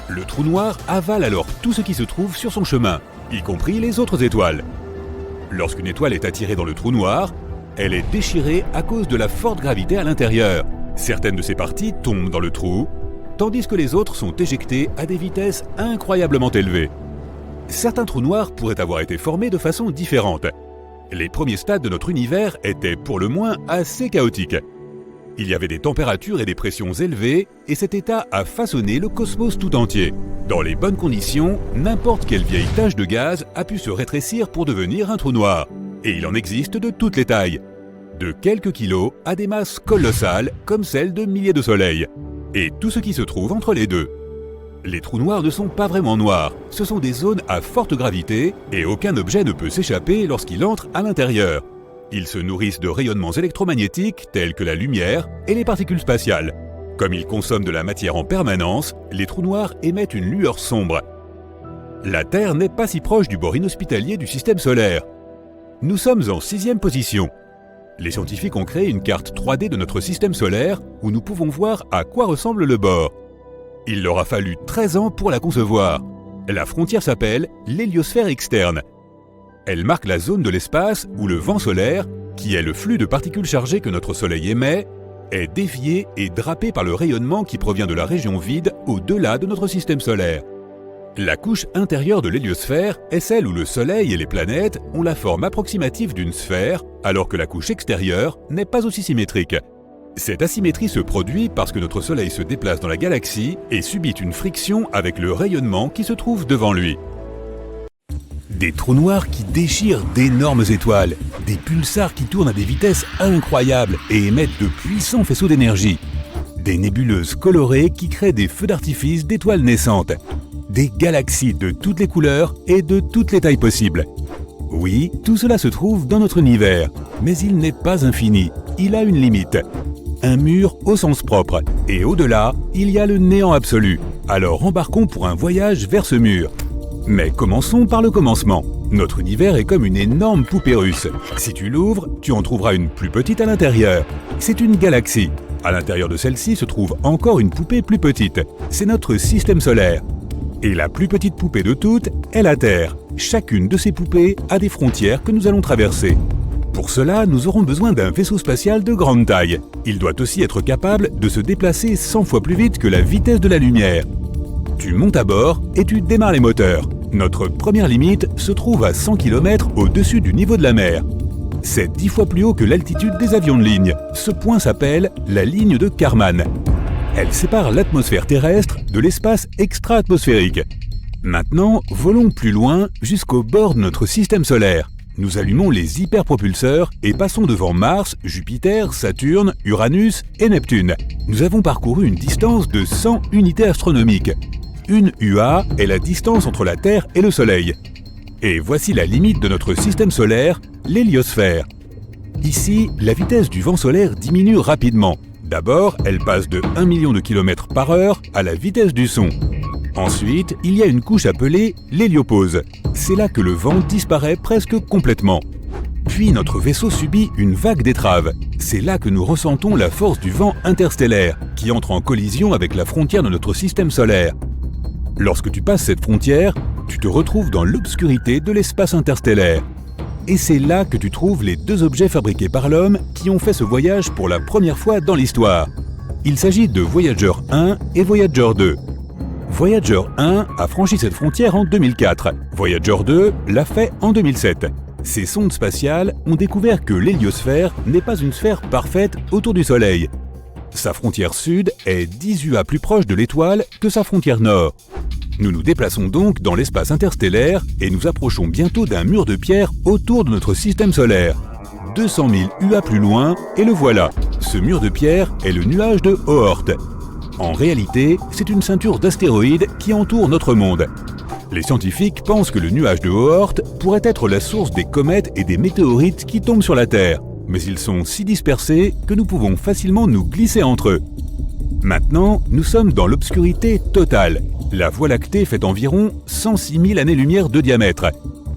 Le trou noir avale alors tout ce qui se trouve sur son chemin, y compris les autres étoiles. Lorsqu'une étoile est attirée dans le trou noir, elle est déchirée à cause de la forte gravité à l'intérieur. Certaines de ses parties tombent dans le trou, tandis que les autres sont éjectées à des vitesses incroyablement élevées. Certains trous noirs pourraient avoir été formés de façon différente. Les premiers stades de notre univers étaient pour le moins assez chaotiques. Il y avait des températures et des pressions élevées, et cet état a façonné le cosmos tout entier. Dans les bonnes conditions, n'importe quelle vieille tache de gaz a pu se rétrécir pour devenir un trou noir. Et il en existe de toutes les tailles. De quelques kilos à des masses colossales comme celles de milliers de soleils. Et tout ce qui se trouve entre les deux. Les trous noirs ne sont pas vraiment noirs, ce sont des zones à forte gravité et aucun objet ne peut s'échapper lorsqu'il entre à l'intérieur. Ils se nourrissent de rayonnements électromagnétiques tels que la lumière et les particules spatiales. Comme ils consomment de la matière en permanence, les trous noirs émettent une lueur sombre. La Terre n'est pas si proche du bord inhospitalier du système solaire. Nous sommes en 6e position. Les scientifiques ont créé une carte 3D de notre système solaire où nous pouvons voir à quoi ressemble le bord. Il leur a fallu 13 ans pour la concevoir. La frontière s'appelle l'héliosphère externe. Elle marque la zone de l'espace où le vent solaire, qui est le flux de particules chargées que notre Soleil émet, est dévié et drapé par le rayonnement qui provient de la région vide au-delà de notre système solaire. La couche intérieure de l'héliosphère est celle où le Soleil et les planètes ont la forme approximative d'une sphère, alors que la couche extérieure n'est pas aussi symétrique. Cette asymétrie se produit parce que notre Soleil se déplace dans la galaxie et subit une friction avec le rayonnement qui se trouve devant lui. Des trous noirs qui déchirent d'énormes étoiles, des pulsars qui tournent à des vitesses incroyables et émettent de puissants faisceaux d'énergie, des nébuleuses colorées qui créent des feux d'artifice d'étoiles naissantes, des galaxies de toutes les couleurs et de toutes les tailles possibles. Oui, tout cela se trouve dans notre univers, mais il n'est pas infini, il a une limite. Un mur au sens propre, et au-delà, il y a le néant absolu. Alors embarquons pour un voyage vers ce mur. Mais commençons par le commencement. Notre univers est comme une énorme poupée russe. Si tu l'ouvres, tu en trouveras une plus petite à l'intérieur. C'est une galaxie. À l'intérieur de celle-ci se trouve encore une poupée plus petite. C'est notre système solaire. Et la plus petite poupée de toutes est la Terre. Chacune de ces poupées a des frontières que nous allons traverser. Pour cela, nous aurons besoin d'un vaisseau spatial de grande taille. Il doit aussi être capable de se déplacer 100 fois plus vite que la vitesse de la lumière. Tu montes à bord et tu démarres les moteurs. Notre première limite se trouve à 100 km au-dessus du niveau de la mer. C'est 10 fois plus haut que l'altitude des avions de ligne. Ce point s'appelle la ligne de Kármán. Elle sépare l'atmosphère terrestre de l'espace extra-atmosphérique. Maintenant, volons plus loin jusqu'au bord de notre système solaire. Nous allumons les hyperpropulseurs et passons devant Mars, Jupiter, Saturne, Uranus et Neptune. Nous avons parcouru une distance de 100 unités astronomiques. Une UA est la distance entre la Terre et le Soleil. Et voici la limite de notre système solaire, l'héliosphère. Ici, la vitesse du vent solaire diminue rapidement. D'abord, elle passe de 1 million de km par heure à la vitesse du son. Ensuite, il y a une couche appelée l'héliopause. C'est là que le vent disparaît presque complètement. Puis notre vaisseau subit une vague d'étrave. C'est là que nous ressentons la force du vent interstellaire, qui entre en collision avec la frontière de notre système solaire. Lorsque tu passes cette frontière, tu te retrouves dans l'obscurité de l'espace interstellaire. Et c'est là que tu trouves les deux objets fabriqués par l'homme qui ont fait ce voyage pour la première fois dans l'histoire. Il s'agit de Voyager 1 et Voyager 2. Voyager 1 a franchi cette frontière en 2004. Voyager 2 l'a fait en 2007. Ces sondes spatiales ont découvert que l'héliosphère n'est pas une sphère parfaite autour du Soleil. Sa frontière sud est 10 UA plus proche de l'étoile que sa frontière nord. Nous nous déplaçons donc dans l'espace interstellaire et nous approchons bientôt d'un mur de pierre autour de notre système solaire. 200 000 UA plus loin, et le voilà. Ce mur de pierre est le nuage de Oort. En réalité, c'est une ceinture d'astéroïdes qui entoure notre monde. Les scientifiques pensent que le nuage de Oort pourrait être la source des comètes et des météorites qui tombent sur la Terre. Mais ils sont si dispersés que nous pouvons facilement nous glisser entre eux. Maintenant, nous sommes dans l'obscurité totale. La Voie lactée fait environ 106 000 années-lumière de diamètre.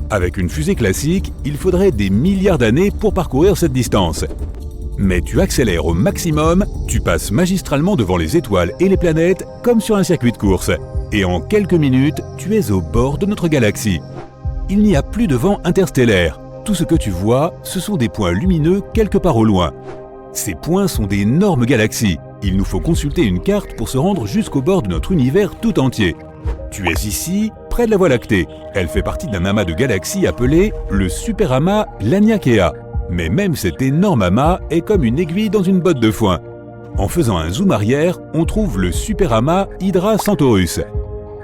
Avec une fusée classique, il faudrait des milliards d'années pour parcourir cette distance. Mais tu accélères au maximum, tu passes magistralement devant les étoiles et les planètes comme sur un circuit de course. Et en quelques minutes, tu es au bord de notre galaxie. Il n'y a plus de vent interstellaire. Tout ce que tu vois, ce sont des points lumineux quelque part au loin. Ces points sont d'énormes galaxies. Il nous faut consulter une carte pour se rendre jusqu'au bord de notre univers tout entier. Tu es ici, près de la Voie lactée. Elle fait partie d'un amas de galaxies appelé le superamas Laniakea. Mais même cet énorme amas est comme une aiguille dans une botte de foin. En faisant un zoom arrière, on trouve le superamas Hydra Centaurus.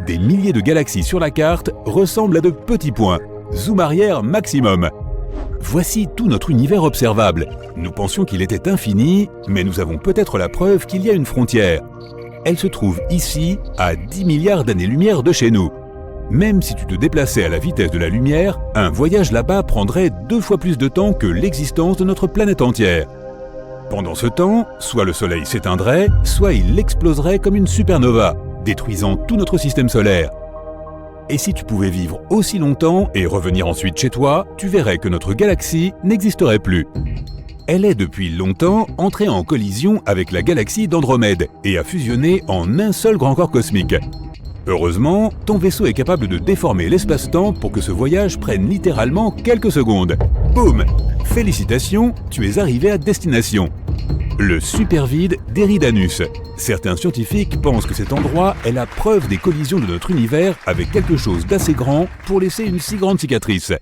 Des milliers de galaxies sur la carte ressemblent à de petits points. Zoom arrière maximum. Voici tout notre univers observable. Nous pensions qu'il était infini, mais nous avons peut-être la preuve qu'il y a une frontière. Elle se trouve ici, à 10 milliards d'années-lumière de chez nous. Même si tu te déplaçais à la vitesse de la lumière, un voyage là-bas prendrait 2 fois plus de temps que l'existence de notre planète entière. Pendant ce temps, soit le Soleil s'éteindrait, soit il exploserait comme une supernova, détruisant tout notre système solaire. Et si tu pouvais vivre aussi longtemps et revenir ensuite chez toi, tu verrais que notre galaxie n'existerait plus. Elle est depuis longtemps entrée en collision avec la galaxie d'Andromède et a fusionné en un seul grand corps cosmique. Heureusement, ton vaisseau est capable de déformer l'espace-temps pour que ce voyage prenne littéralement quelques secondes. Boum! Félicitations, tu es arrivé à destination. Le supervide d'Eridanus. Certains scientifiques pensent que cet endroit est la preuve des collisions de notre univers avec quelque chose d'assez grand pour laisser une si grande cicatrice.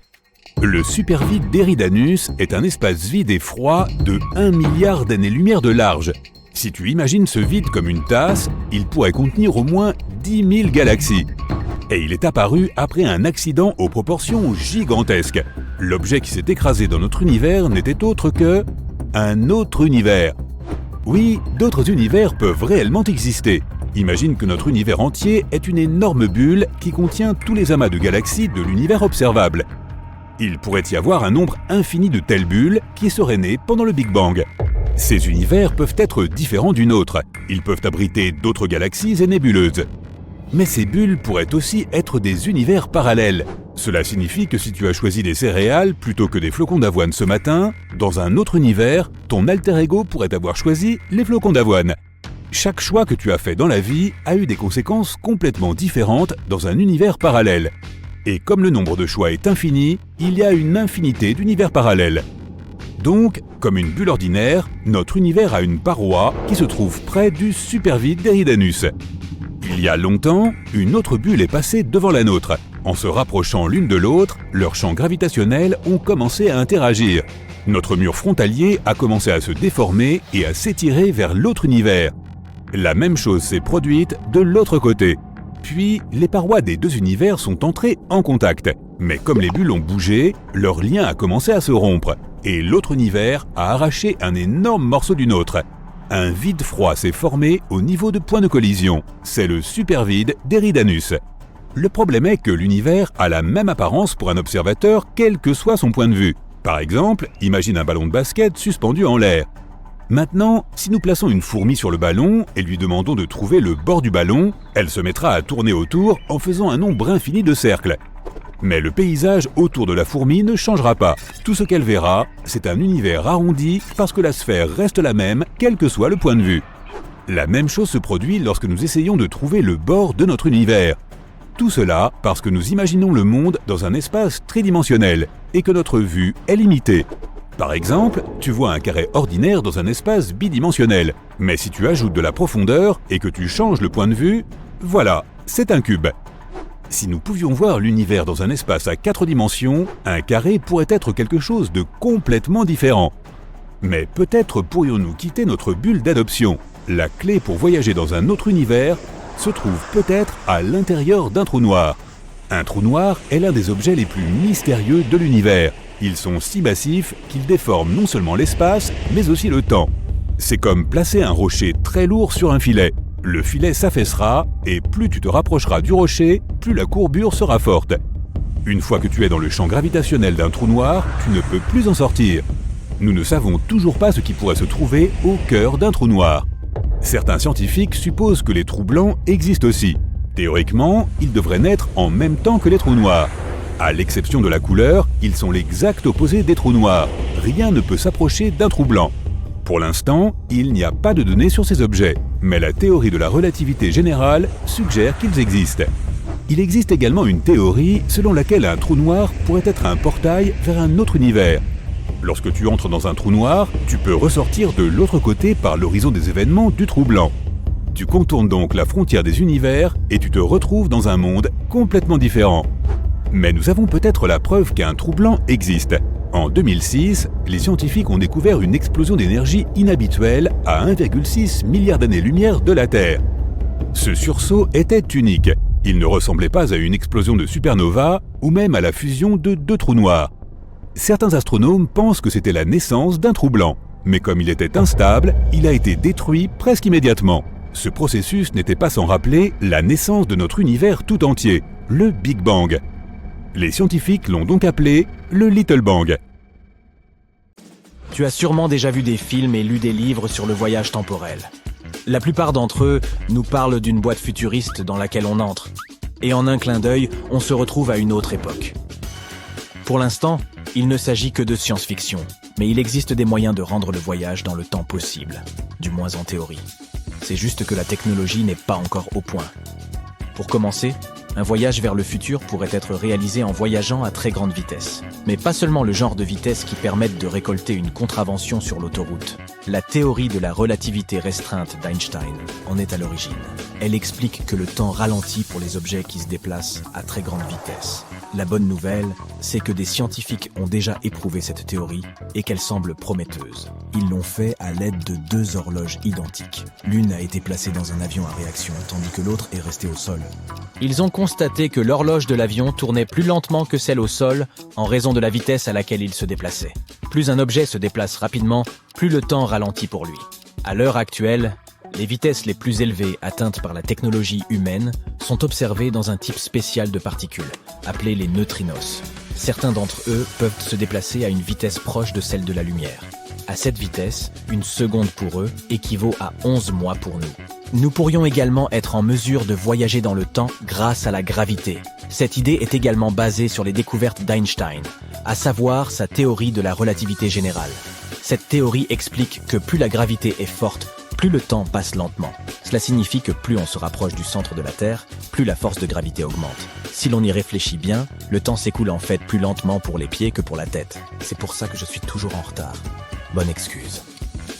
Le supervide d'Eridanus est un espace vide et froid de 1 milliard d'années-lumière de large. Si tu imagines ce vide comme une tasse, il pourrait contenir au moins 10 000 galaxies. Et il est apparu après un accident aux proportions gigantesques. L'objet qui s'est écrasé dans notre univers n'était autre que un autre univers. Oui, d'autres univers peuvent réellement exister. Imagine que notre univers entier est une énorme bulle qui contient tous les amas de galaxies de l'univers observable. Il pourrait y avoir un nombre infini de telles bulles qui seraient nées pendant le Big Bang. Ces univers peuvent être différents d'une autre. Ils peuvent abriter d'autres galaxies et nébuleuses. Mais ces bulles pourraient aussi être des univers parallèles. Cela signifie que si tu as choisi des céréales plutôt que des flocons d'avoine ce matin, dans un autre univers, ton alter ego pourrait avoir choisi les flocons d'avoine. Chaque choix que tu as fait dans la vie a eu des conséquences complètement différentes dans un univers parallèle. Et comme le nombre de choix est infini, il y a une infinité d'univers parallèles. Donc, comme une bulle ordinaire, notre univers a une paroi qui se trouve près du supervide d'Eridanus. Il y a longtemps, une autre bulle est passée devant la nôtre. En se rapprochant l'une de l'autre, leurs champs gravitationnels ont commencé à interagir. Notre mur frontalier a commencé à se déformer et à s'étirer vers l'autre univers. La même chose s'est produite de l'autre côté. Puis, les parois des deux univers sont entrées en contact. Mais comme les bulles ont bougé, leur lien a commencé à se rompre. Et l'autre univers a arraché un énorme morceau du nôtre. Un vide froid s'est formé au niveau de point de collision. C'est le supervide d'Eridanus. Le problème est que l'univers a la même apparence pour un observateur, quel que soit son point de vue. Par exemple, imagine un ballon de basket suspendu en l'air. Maintenant, si nous plaçons une fourmi sur le ballon et lui demandons de trouver le bord du ballon, elle se mettra à tourner autour en faisant un nombre infini de cercles. Mais le paysage autour de la fourmi ne changera pas. Tout ce qu'elle verra, c'est un univers arrondi parce que la sphère reste la même, quel que soit le point de vue. La même chose se produit lorsque nous essayons de trouver le bord de notre univers. Tout cela parce que nous imaginons le monde dans un espace tridimensionnel et que notre vue est limitée. Par exemple, tu vois un carré ordinaire dans un espace bidimensionnel. Mais si tu ajoutes de la profondeur et que tu changes le point de vue, voilà, c'est un cube. Si nous pouvions voir l'univers dans un espace à 4 dimensions, un carré pourrait être quelque chose de complètement différent. Mais peut-être pourrions-nous quitter notre bulle d'adoption. La clé pour voyager dans un autre univers se trouve peut-être à l'intérieur d'un trou noir. Un trou noir est l'un des objets les plus mystérieux de l'univers. Ils sont si massifs qu'ils déforment non seulement l'espace, mais aussi le temps. C'est comme placer un rocher très lourd sur un filet. Le filet s'affaissera et plus tu te rapprocheras du rocher, plus la courbure sera forte. Une fois que tu es dans le champ gravitationnel d'un trou noir, tu ne peux plus en sortir. Nous ne savons toujours pas ce qui pourrait se trouver au cœur d'un trou noir. Certains scientifiques supposent que les trous blancs existent aussi. Théoriquement, ils devraient naître en même temps que les trous noirs. À l'exception de la couleur, ils sont l'exact opposé des trous noirs. Rien ne peut s'approcher d'un trou blanc. Pour l'instant, il n'y a pas de données sur ces objets, mais la théorie de la relativité générale suggère qu'ils existent. Il existe également une théorie selon laquelle un trou noir pourrait être un portail vers un autre univers. Lorsque tu entres dans un trou noir, tu peux ressortir de l'autre côté par l'horizon des événements du trou blanc. Tu contournes donc la frontière des univers et tu te retrouves dans un monde complètement différent. Mais nous avons peut-être la preuve qu'un trou blanc existe. En 2006, les scientifiques ont découvert une explosion d'énergie inhabituelle à 1,6 milliard d'années-lumière de la Terre. Ce sursaut était unique. Il ne ressemblait pas à une explosion de supernova ou même à la fusion de deux trous noirs. Certains astronomes pensent que c'était la naissance d'un trou blanc, mais comme il était instable, il a été détruit presque immédiatement. Ce processus n'était pas sans rappeler la naissance de notre univers tout entier, le Big Bang. Les scientifiques l'ont donc appelé le Little Bang. Tu as sûrement déjà vu des films et lu des livres sur le voyage temporel. La plupart d'entre eux nous parlent d'une boîte futuriste dans laquelle on entre. Et en un clin d'œil, on se retrouve à une autre époque. Pour l'instant, il ne s'agit que de science-fiction, mais il existe des moyens de rendre le voyage dans le temps possible, du moins en théorie. C'est juste que la technologie n'est pas encore au point. Pour commencer, un voyage vers le futur pourrait être réalisé en voyageant à très grande vitesse. Mais pas seulement le genre de vitesse qui permette de récolter une contravention sur l'autoroute. La théorie de la relativité restreinte d'Einstein en est à l'origine. Elle explique que le temps ralentit pour les objets qui se déplacent à très grande vitesse. La bonne nouvelle, c'est que des scientifiques ont déjà éprouvé cette théorie et qu'elle semble prometteuse. Ils l'ont fait à l'aide de 2 horloges identiques. L'une a été placée dans un avion à réaction, tandis que l'autre est restée au sol. Ils ont constaté que l'horloge de l'avion tournait plus lentement que celle au sol en raison de la vitesse à laquelle il se déplaçait. Plus un objet se déplace rapidement, plus le temps ralentit pour lui. À l'heure actuelle, les vitesses les plus élevées atteintes par la technologie humaine sont observées dans un type spécial de particules, appelées les neutrinos. Certains d'entre eux peuvent se déplacer à une vitesse proche de celle de la lumière. À cette vitesse, une seconde pour eux équivaut à 11 mois pour nous. Nous pourrions également être en mesure de voyager dans le temps grâce à la gravité. Cette idée est également basée sur les découvertes d'Einstein, à savoir sa théorie de la relativité générale. Cette théorie explique que plus la gravité est forte, plus le temps passe lentement. Cela signifie que plus on se rapproche du centre de la Terre, plus la force de gravité augmente. Si l'on y réfléchit bien, le temps s'écoule en fait plus lentement pour les pieds que pour la tête. C'est pour ça que je suis toujours en retard. Bonne excuse.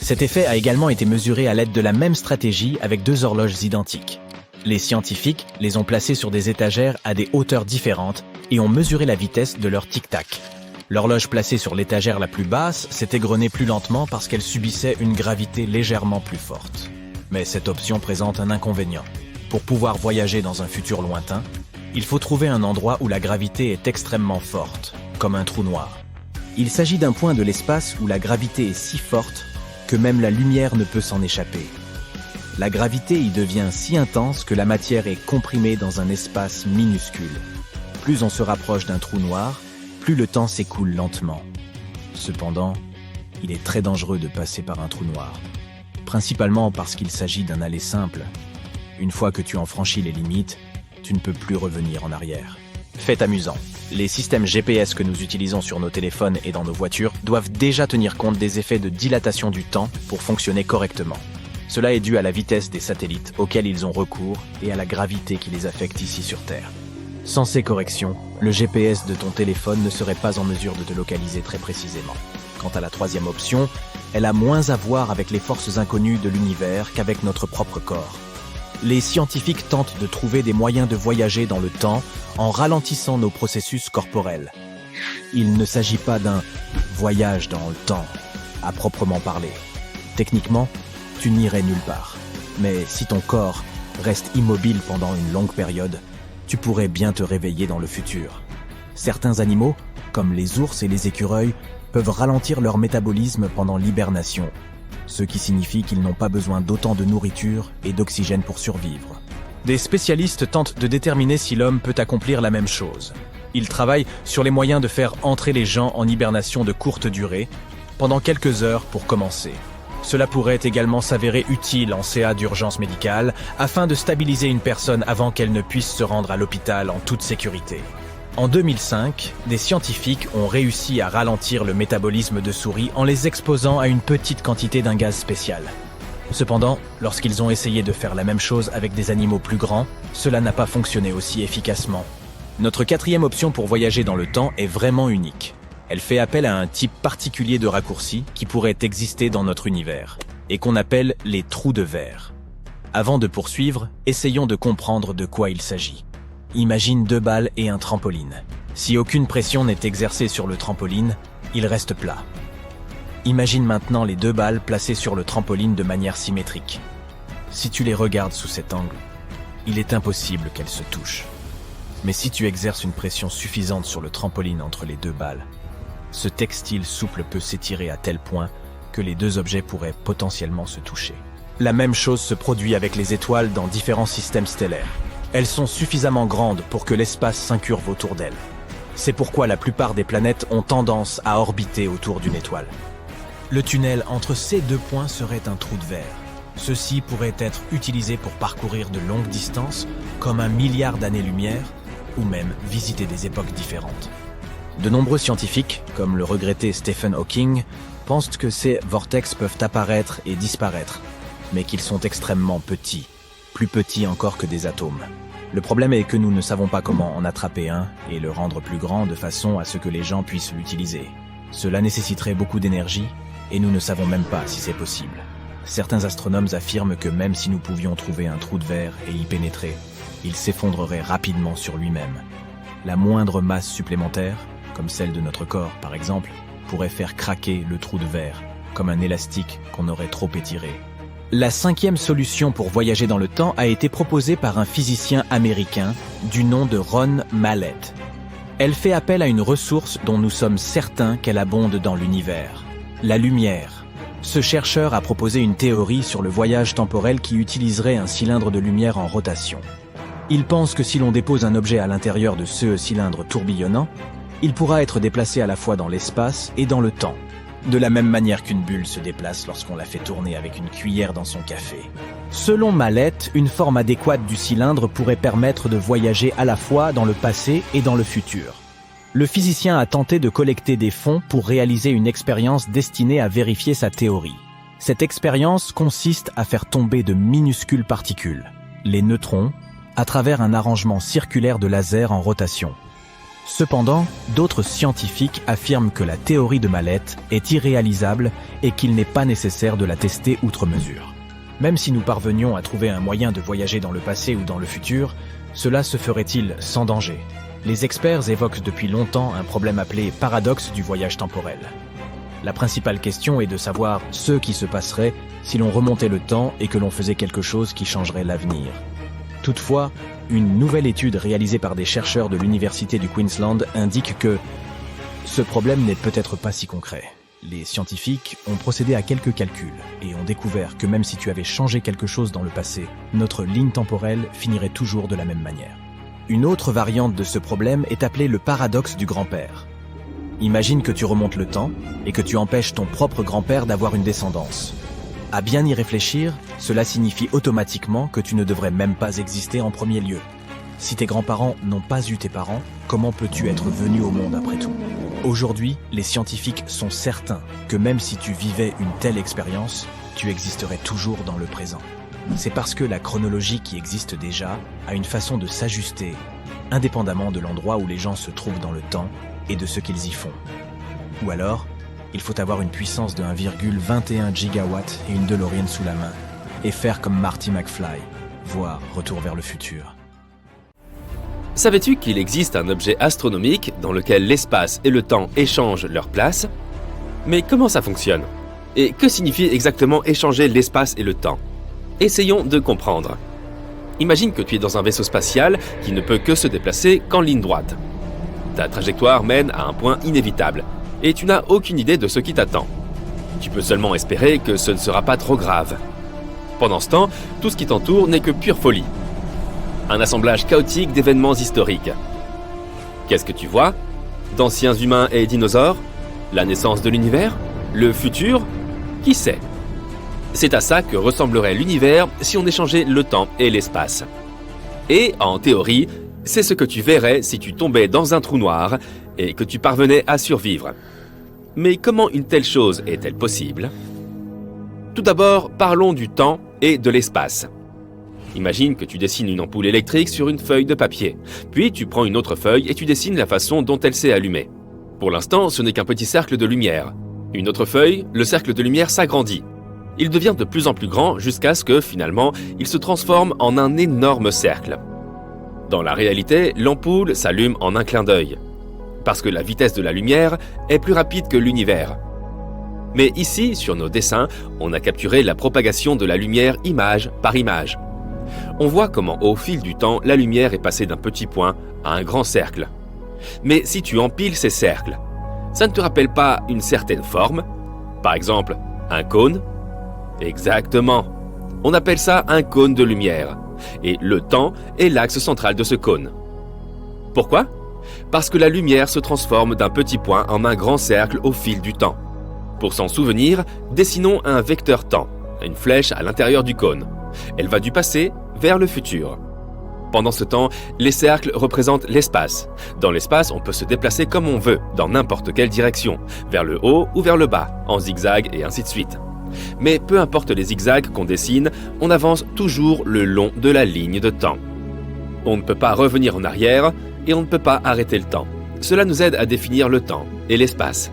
Cet effet a également été mesuré à l'aide de la même stratégie avec 2 horloges identiques. Les scientifiques les ont placées sur des étagères à des hauteurs différentes et ont mesuré la vitesse de leur tic-tac. L'horloge placée sur l'étagère la plus basse s'est égrenée plus lentement parce qu'elle subissait une gravité légèrement plus forte. Mais cette option présente un inconvénient. Pour pouvoir voyager dans un futur lointain, il faut trouver un endroit où la gravité est extrêmement forte, comme un trou noir. Il s'agit d'un point de l'espace où la gravité est si forte que même la lumière ne peut s'en échapper. La gravité y devient si intense que la matière est comprimée dans un espace minuscule. Plus on se rapproche d'un trou noir, plus le temps s'écoule lentement. Cependant, il est très dangereux de passer par un trou noir, principalement parce qu'il s'agit d'un aller simple. Une fois que tu en franchis les limites, tu ne peux plus revenir en arrière. Fait amusant, les systèmes GPS que nous utilisons sur nos téléphones et dans nos voitures doivent déjà tenir compte des effets de dilatation du temps pour fonctionner correctement. Cela est dû à la vitesse des satellites auxquels ils ont recours et à la gravité qui les affecte ici sur Terre. Sans ces corrections, le GPS de ton téléphone ne serait pas en mesure de te localiser très précisément. Quant à la troisième option, elle a moins à voir avec les forces inconnues de l'univers qu'avec notre propre corps. Les scientifiques tentent de trouver des moyens de voyager dans le temps en ralentissant nos processus corporels. Il ne s'agit pas d'un voyage dans le temps, à proprement parler. Techniquement, tu n'irais nulle part. Mais si ton corps reste immobile pendant une longue période, tu pourrais bien te réveiller dans le futur. Certains animaux, comme les ours et les écureuils, peuvent ralentir leur métabolisme pendant l'hibernation, ce qui signifie qu'ils n'ont pas besoin d'autant de nourriture et d'oxygène pour survivre. Des spécialistes tentent de déterminer si l'homme peut accomplir la même chose. Ils travaillent sur les moyens de faire entrer les gens en hibernation de courte durée, pendant quelques heures pour commencer. Cela pourrait également s'avérer utile en CA d'urgence médicale, afin de stabiliser une personne avant qu'elle ne puisse se rendre à l'hôpital en toute sécurité. En 2005, des scientifiques ont réussi à ralentir le métabolisme de souris en les exposant à une petite quantité d'un gaz spécial. Cependant, lorsqu'ils ont essayé de faire la même chose avec des animaux plus grands, cela n'a pas fonctionné aussi efficacement. Notre quatrième option pour voyager dans le temps est vraiment unique. Elle fait appel à un type particulier de raccourci qui pourrait exister dans notre univers, et qu'on appelle les trous de verre. Avant de poursuivre, essayons de comprendre de quoi il s'agit. Imagine 2 balles et un trampoline. Si aucune pression n'est exercée sur le trampoline, il reste plat. Imagine maintenant les 2 balles placées sur le trampoline de manière symétrique. Si tu les regardes sous cet angle, il est impossible qu'elles se touchent. Mais si tu exerces une pression suffisante sur le trampoline entre les 2 balles, ce textile souple peut s'étirer à tel point que les 2 objets pourraient potentiellement se toucher. La même chose se produit avec les étoiles dans différents systèmes stellaires. Elles sont suffisamment grandes pour que l'espace s'incurve autour d'elles. C'est pourquoi la plupart des planètes ont tendance à orbiter autour d'une étoile. Le tunnel entre ces 2 points serait un trou de verre. Ceci pourrait être utilisé pour parcourir de longues distances, comme 1 milliard d'années-lumière, ou même visiter des époques différentes. De nombreux scientifiques, comme le regretté Stephen Hawking, pensent que ces vortex peuvent apparaître et disparaître, mais qu'ils sont extrêmement petits, plus petits encore que des atomes. Le problème est que nous ne savons pas comment en attraper un et le rendre plus grand de façon à ce que les gens puissent l'utiliser. Cela nécessiterait beaucoup d'énergie et nous ne savons même pas si c'est possible. Certains astronomes affirment que même si nous pouvions trouver un trou de verre et y pénétrer, il s'effondrerait rapidement sur lui-même. La moindre masse supplémentaire, comme celle de notre corps par exemple, pourrait faire craquer le trou de verre, comme un élastique qu'on aurait trop étiré. La 5e solution pour voyager dans le temps a été proposée par un physicien américain du nom de Ron Mallet. Elle fait appel à une ressource dont nous sommes certains qu'elle abonde dans l'univers, la lumière. Ce chercheur a proposé une théorie sur le voyage temporel qui utiliserait un cylindre de lumière en rotation. Il pense que si l'on dépose un objet à l'intérieur de ce cylindre tourbillonnant, il pourra être déplacé à la fois dans l'espace et dans le temps. de la même manière qu'une bulle se déplace lorsqu'on la fait tourner avec une cuillère dans son café. Selon Mallet, une forme adéquate du cylindre pourrait permettre de voyager à la fois dans le passé et dans le futur. Le physicien a tenté de collecter des fonds pour réaliser une expérience destinée à vérifier sa théorie. Cette expérience consiste à faire tomber de minuscules particules, les neutrons, à travers un arrangement circulaire de laser en rotation. Cependant, d'autres scientifiques affirment que la théorie de Mallet est irréalisable et qu'il n'est pas nécessaire de la tester outre mesure. Même si nous parvenions à trouver un moyen de voyager dans le passé ou dans le futur, cela se ferait-il sans danger ? Les experts évoquent depuis longtemps un problème appelé paradoxe du voyage temporel. La principale question est de savoir ce qui se passerait si l'on remontait le temps et que l'on faisait quelque chose qui changerait l'avenir. Toutefois, une nouvelle étude réalisée par des chercheurs de l'Université du Queensland indique que ce problème n'est peut-être pas si concret. Les scientifiques ont procédé à quelques calculs et ont découvert que même si tu avais changé quelque chose dans le passé, notre ligne temporelle finirait toujours de la même manière. Une autre variante de ce problème est appelée le paradoxe du grand-père. Imagine que tu remontes le temps et que tu empêches ton propre grand-père d'avoir une descendance. À bien y réfléchir, cela signifie automatiquement que tu ne devrais même pas exister en premier lieu. Si tes grands-parents n'ont pas eu tes parents, comment peux-tu être venu au monde après tout ? Aujourd'hui, les scientifiques sont certains que même si tu vivais une telle expérience, tu existerais toujours dans le présent. C'est parce que la chronologie qui existe déjà a une façon de s'ajuster, indépendamment de l'endroit où les gens se trouvent dans le temps et de ce qu'ils y font. Ou alors, il faut avoir une puissance de 1,21 gigawatts et une DeLorean sous la main, et faire comme Marty McFly, voire Retour vers le futur. Savais-tu qu'il existe un objet astronomique dans lequel l'espace et le temps échangent leur place ? Mais comment ça fonctionne ? Et que signifie exactement échanger l'espace et le temps ? Essayons de comprendre. Imagine que tu es dans un vaisseau spatial qui ne peut que se déplacer qu'en ligne droite. Ta trajectoire mène à un point inévitable, et tu n'as aucune idée de ce qui t'attend. Tu peux seulement espérer que ce ne sera pas trop grave. Pendant ce temps, tout ce qui t'entoure n'est que pure folie. Un assemblage chaotique d'événements historiques. Qu'est-ce que tu vois ? D'anciens humains et dinosaures ? La naissance de l'univers ? Le futur ? Qui sait ? C'est à ça que ressemblerait l'univers si on échangeait le temps et l'espace. Et, en théorie, c'est ce que tu verrais si tu tombais dans un trou noir et que tu parvenais à survivre. Mais comment une telle chose est-elle possible ? Tout d'abord, parlons du temps et de l'espace. Imagine que tu dessines une ampoule électrique sur une feuille de papier. Puis tu prends une autre feuille et tu dessines la façon dont elle s'est allumée. Pour l'instant, ce n'est qu'un petit cercle de lumière. Une autre feuille, le cercle de lumière s'agrandit. Il devient de plus en plus grand jusqu'à ce que, finalement, il se transforme en un énorme cercle. Dans la réalité, l'ampoule s'allume en un clin d'œil. Parce que la vitesse de la lumière est plus rapide que l'univers. Mais ici, sur nos dessins, on a capturé la propagation de la lumière image par image. On voit comment, au fil du temps, la lumière est passée d'un petit point à un grand cercle. Mais si tu empiles ces cercles, ça ne te rappelle pas une certaine forme ? Par exemple, un cône ? Exactement. On appelle ça un cône de lumière. Et le temps est l'axe central de ce cône. Pourquoi ? Parce que la lumière se transforme d'un petit point en un grand cercle au fil du temps. Pour s'en souvenir, dessinons un vecteur temps, une flèche à l'intérieur du cône. Elle va du passé vers le futur. Pendant ce temps, les cercles représentent l'espace. Dans l'espace, on peut se déplacer comme on veut, dans n'importe quelle direction, vers le haut ou vers le bas, en zigzag et ainsi de suite. Mais peu importe les zigzags qu'on dessine, on avance toujours le long de la ligne de temps. On ne peut pas revenir en arrière et on ne peut pas arrêter le temps. Cela nous aide à définir le temps et l'espace.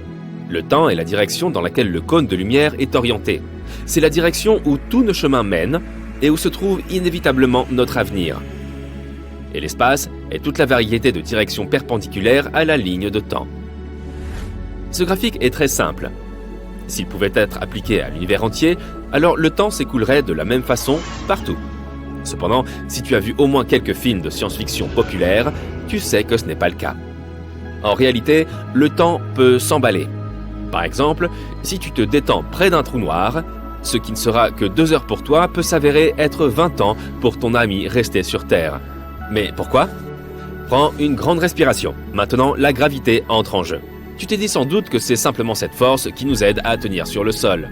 Le temps est la direction dans laquelle le cône de lumière est orienté. C'est la direction où tous nos chemins mènent et où se trouve inévitablement notre avenir. Et l'espace est toute la variété de directions perpendiculaires à la ligne de temps. Ce graphique est très simple. S'il pouvait être appliqué à l'univers entier, alors le temps s'écoulerait de la même façon partout. Cependant, si tu as vu au moins quelques films de science-fiction populaires, tu sais que ce n'est pas le cas. En réalité, le temps peut s'emballer. Par exemple, si tu te détends près d'un trou noir, ce qui ne sera que 2 heures pour toi peut s'avérer être 20 ans pour ton ami resté sur Terre. Mais pourquoi ? Prends une grande respiration. Maintenant, la gravité entre en jeu. Tu t'es dit sans doute que c'est simplement cette force qui nous aide à tenir sur le sol.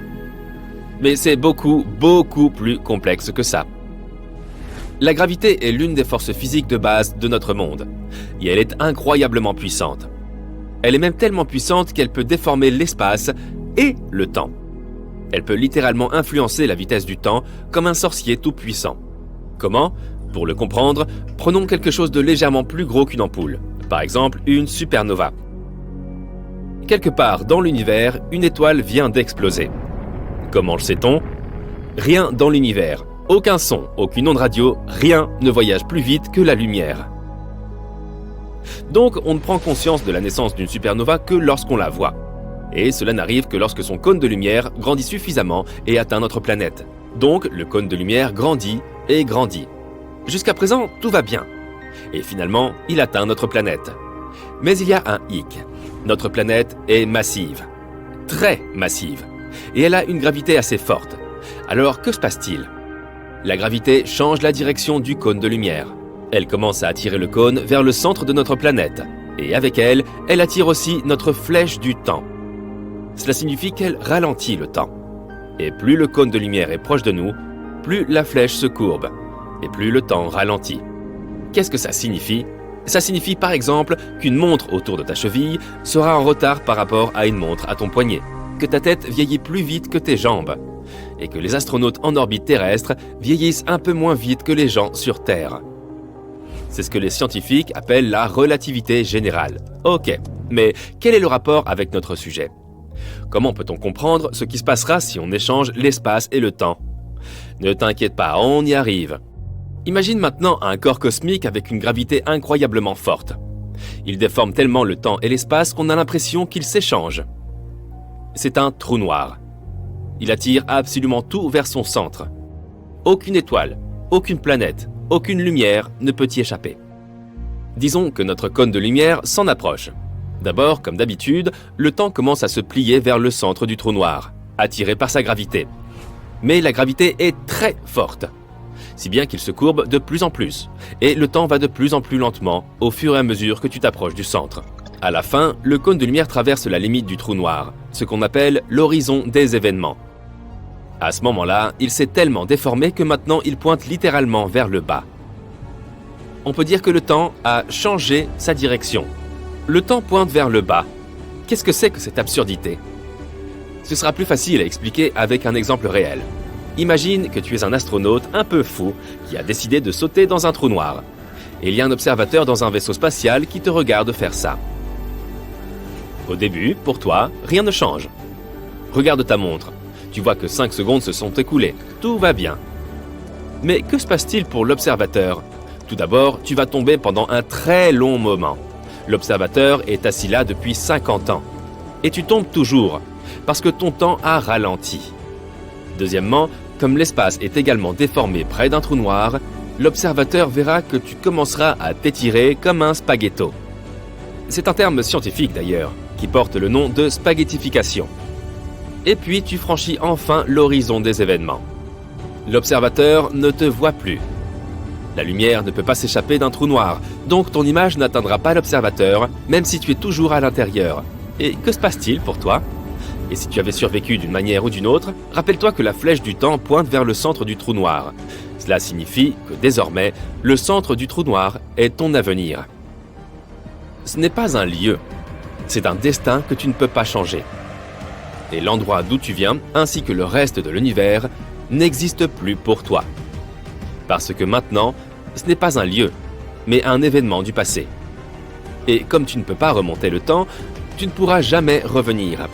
Mais c'est beaucoup plus complexe que ça. La gravité est l'une des forces physiques de base de notre monde, et elle est incroyablement puissante. Elle est même tellement puissante qu'elle peut déformer l'espace et le temps. Elle peut littéralement influencer la vitesse du temps comme un sorcier tout-puissant. Comment ? Pour le comprendre, prenons quelque chose de légèrement plus gros qu'une ampoule, par exemple une supernova. Quelque part dans l'univers, une étoile vient d'exploser. Comment le sait-on ? Rien dans l'univers, aucun son, aucune onde radio, rien ne voyage plus vite que la lumière. Donc on ne prend conscience de la naissance d'une supernova que lorsqu'on la voit. Et cela n'arrive que lorsque son cône de lumière grandit suffisamment et atteint notre planète. Donc le cône de lumière grandit et grandit. Jusqu'à présent, tout va bien. Et finalement, il atteint notre planète. Mais il y a un hic. Notre planète est massive. Très massive. Et elle a une gravité assez forte. Alors que se passe-t-il ? La gravité change la direction du cône de lumière. Elle commence à attirer le cône vers le centre de notre planète. Et avec elle, elle attire aussi notre flèche du temps. Cela signifie qu'elle ralentit le temps. Et plus le cône de lumière est proche de nous, plus la flèche se courbe. Et plus le temps ralentit. Qu'est-ce que ça signifie ? Ça signifie par exemple qu'une montre autour de ta cheville sera en retard par rapport à une montre à ton poignet, que ta tête vieillit plus vite que tes jambes, et que les astronautes en orbite terrestre vieillissent un peu moins vite que les gens sur Terre. C'est ce que les scientifiques appellent la relativité générale. Ok, mais quel est le rapport avec notre sujet ? Comment peut-on comprendre ce qui se passera si on échange l'espace et le temps ? Ne t'inquiète pas, on y arrive. Imagine maintenant un corps cosmique avec une gravité incroyablement forte. Il déforme tellement le temps et l'espace qu'on a l'impression qu'ils s'échangent. C'est un trou noir. Il attire absolument tout vers son centre. Aucune étoile, aucune planète, aucune lumière ne peut y échapper. Disons que notre cône de lumière s'en approche. D'abord, comme d'habitude, le temps commence à se plier vers le centre du trou noir, attiré par sa gravité. Mais la gravité est très forte, si bien qu'il se courbe de plus en plus, et le temps va de plus en plus lentement au fur et à mesure que tu t'approches du centre. À la fin, le cône de lumière traverse la limite du trou noir, ce qu'on appelle l'horizon des événements. À ce moment-là, il s'est tellement déformé que maintenant il pointe littéralement vers le bas. On peut dire que le temps a changé sa direction. Le temps pointe vers le bas. Qu'est-ce que c'est que cette absurdité ? Ce sera plus facile à expliquer avec un exemple réel. Imagine que tu es un astronaute un peu fou qui a décidé de sauter dans un trou noir. Et il y a un observateur dans un vaisseau spatial qui te regarde faire ça. Au début, pour toi, rien ne change. Regarde ta montre. Tu vois que 5 secondes se sont écoulées. Tout va bien. Mais que se passe-t-il pour l'observateur ? Tout d'abord, tu vas tomber pendant un très long moment. L'observateur est assis là depuis 50 ans. Et tu tombes toujours, parce que ton temps a ralenti. Deuxièmement, comme l'espace est également déformé près d'un trou noir, l'observateur verra que tu commenceras à t'étirer comme un spaghetto. C'est un terme scientifique d'ailleurs, qui porte le nom de spaghettification. Et puis tu franchis enfin l'horizon des événements. L'observateur ne te voit plus. La lumière ne peut pas s'échapper d'un trou noir, donc ton image n'atteindra pas l'observateur, même si tu es toujours à l'intérieur. Et que se passe-t-il pour toi ? Et si tu avais survécu d'une manière ou d'une autre, rappelle-toi que la flèche du temps pointe vers le centre du trou noir. Cela signifie que désormais, le centre du trou noir est ton avenir. Ce n'est pas un lieu, c'est un destin que tu ne peux pas changer. Et l'endroit d'où tu viens, ainsi que le reste de l'univers, n'existe plus pour toi. Parce que maintenant, ce n'est pas un lieu, mais un événement du passé. Et comme tu ne peux pas remonter le temps, tu ne pourras jamais revenir.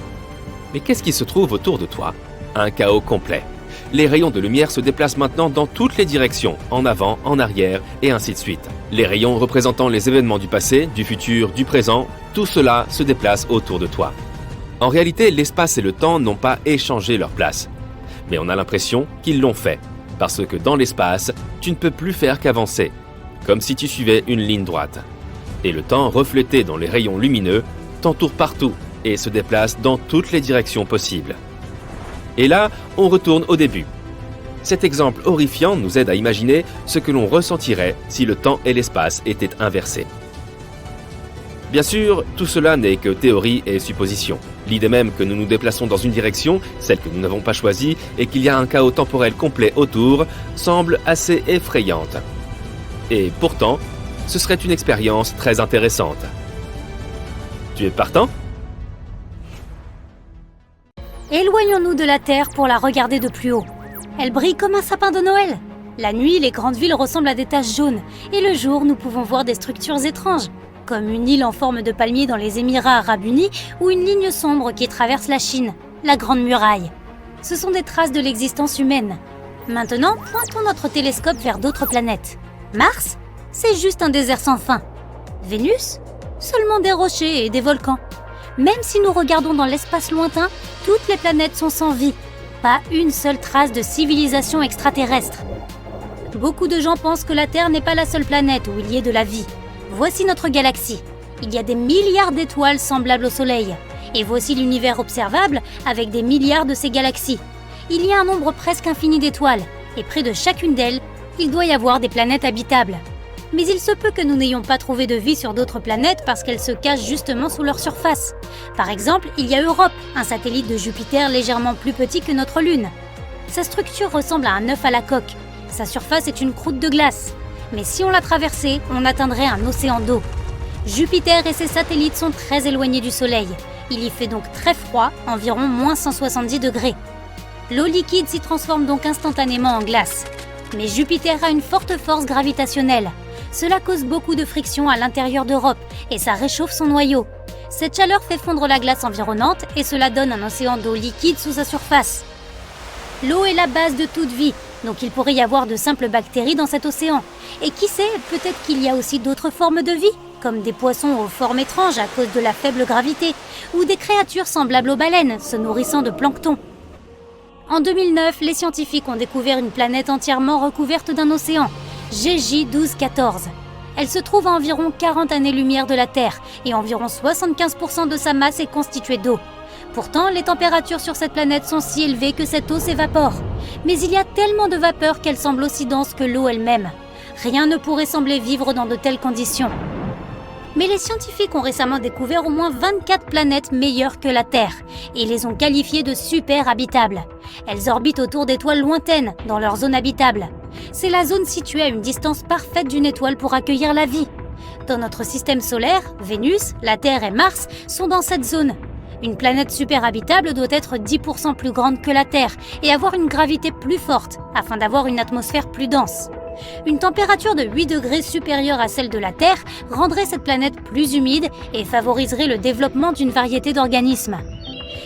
Mais qu'est-ce qui se trouve autour de toi ? Un chaos complet. Les rayons de lumière se déplacent maintenant dans toutes les directions, en avant, en arrière, et ainsi de suite. Les rayons représentant les événements du passé, du futur, du présent, tout cela se déplace autour de toi. En réalité, l'espace et le temps n'ont pas échangé leur place. Mais on a l'impression qu'ils l'ont fait, parce que dans l'espace, tu ne peux plus faire qu'avancer, comme si tu suivais une ligne droite. Et le temps reflété dans les rayons lumineux t'entoure partout et se déplace dans toutes les directions possibles. Et là, on retourne au début. Cet exemple horrifiant nous aide à imaginer ce que l'on ressentirait si le temps et l'espace étaient inversés. Bien sûr, tout cela n'est que théorie et supposition. L'idée même que nous nous déplaçons dans une direction, celle que nous n'avons pas choisie, et qu'il y a un chaos temporel complet autour, semble assez effrayante. Et pourtant, ce serait une expérience très intéressante. Tu es partant ? Éloignons-nous de la Terre pour la regarder de plus haut. Elle brille comme un sapin de Noël. La nuit, les grandes villes ressemblent à des taches jaunes, et le jour, nous pouvons voir des structures étranges, comme une île en forme de palmier dans les Émirats arabes unis ou une ligne sombre qui traverse la Chine, la Grande Muraille. Ce sont des traces de l'existence humaine. Maintenant, pointons notre télescope vers d'autres planètes. Mars, c'est juste un désert sans fin. Vénus, seulement des rochers et des volcans. Même si nous regardons dans l'espace lointain, toutes les planètes sont sans vie. Pas une seule trace de civilisation extraterrestre. Beaucoup de gens pensent que la Terre n'est pas la seule planète où il y ait de la vie. Voici notre galaxie. Il y a des milliards d'étoiles semblables au Soleil. Et voici l'univers observable avec des milliards de ces galaxies. Il y a un nombre presque infini d'étoiles. Et près de chacune d'elles, il doit y avoir des planètes habitables. Mais il se peut que nous n'ayons pas trouvé de vie sur d'autres planètes parce qu'elles se cachent justement sous leur surface. Par exemple, il y a Europe, un satellite de Jupiter légèrement plus petit que notre Lune. Sa structure ressemble à un œuf à la coque. Sa surface est une croûte de glace. Mais si on la traversait, on atteindrait un océan d'eau. Jupiter et ses satellites sont très éloignés du Soleil. Il y fait donc très froid, environ moins 170 degrés. L'eau liquide s'y transforme donc instantanément en glace. Mais Jupiter a une forte force gravitationnelle. Cela cause beaucoup de friction à l'intérieur d'Europe et ça réchauffe son noyau. Cette chaleur fait fondre la glace environnante et cela donne un océan d'eau liquide sous sa surface. L'eau est la base de toute vie, donc il pourrait y avoir de simples bactéries dans cet océan. Et qui sait, peut-être qu'il y a aussi d'autres formes de vie, comme des poissons aux formes étranges à cause de la faible gravité, ou des créatures semblables aux baleines, se nourrissant de plancton. En 2009, les scientifiques ont découvert une planète entièrement recouverte d'un océan, GJ 1214. Elle se trouve à environ 40 années-lumière de la Terre, et environ 75% de sa masse est constituée d'eau. Pourtant, les températures sur cette planète sont si élevées que cette eau s'évapore. Mais il y a tellement de vapeur qu'elle semble aussi dense que l'eau elle-même. Rien ne pourrait sembler vivre dans de telles conditions. Mais les scientifiques ont récemment découvert au moins 24 planètes meilleures que la Terre, et les ont qualifiées de super habitables. Elles orbitent autour d'étoiles lointaines, dans leur zone habitable. C'est la zone située à une distance parfaite d'une étoile pour accueillir la vie. Dans notre système solaire, Vénus, la Terre et Mars sont dans cette zone. Une planète super habitable doit être 10% plus grande que la Terre et avoir une gravité plus forte, afin d'avoir une atmosphère plus dense. Une température de 8 degrés supérieure à celle de la Terre rendrait cette planète plus humide et favoriserait le développement d'une variété d'organismes.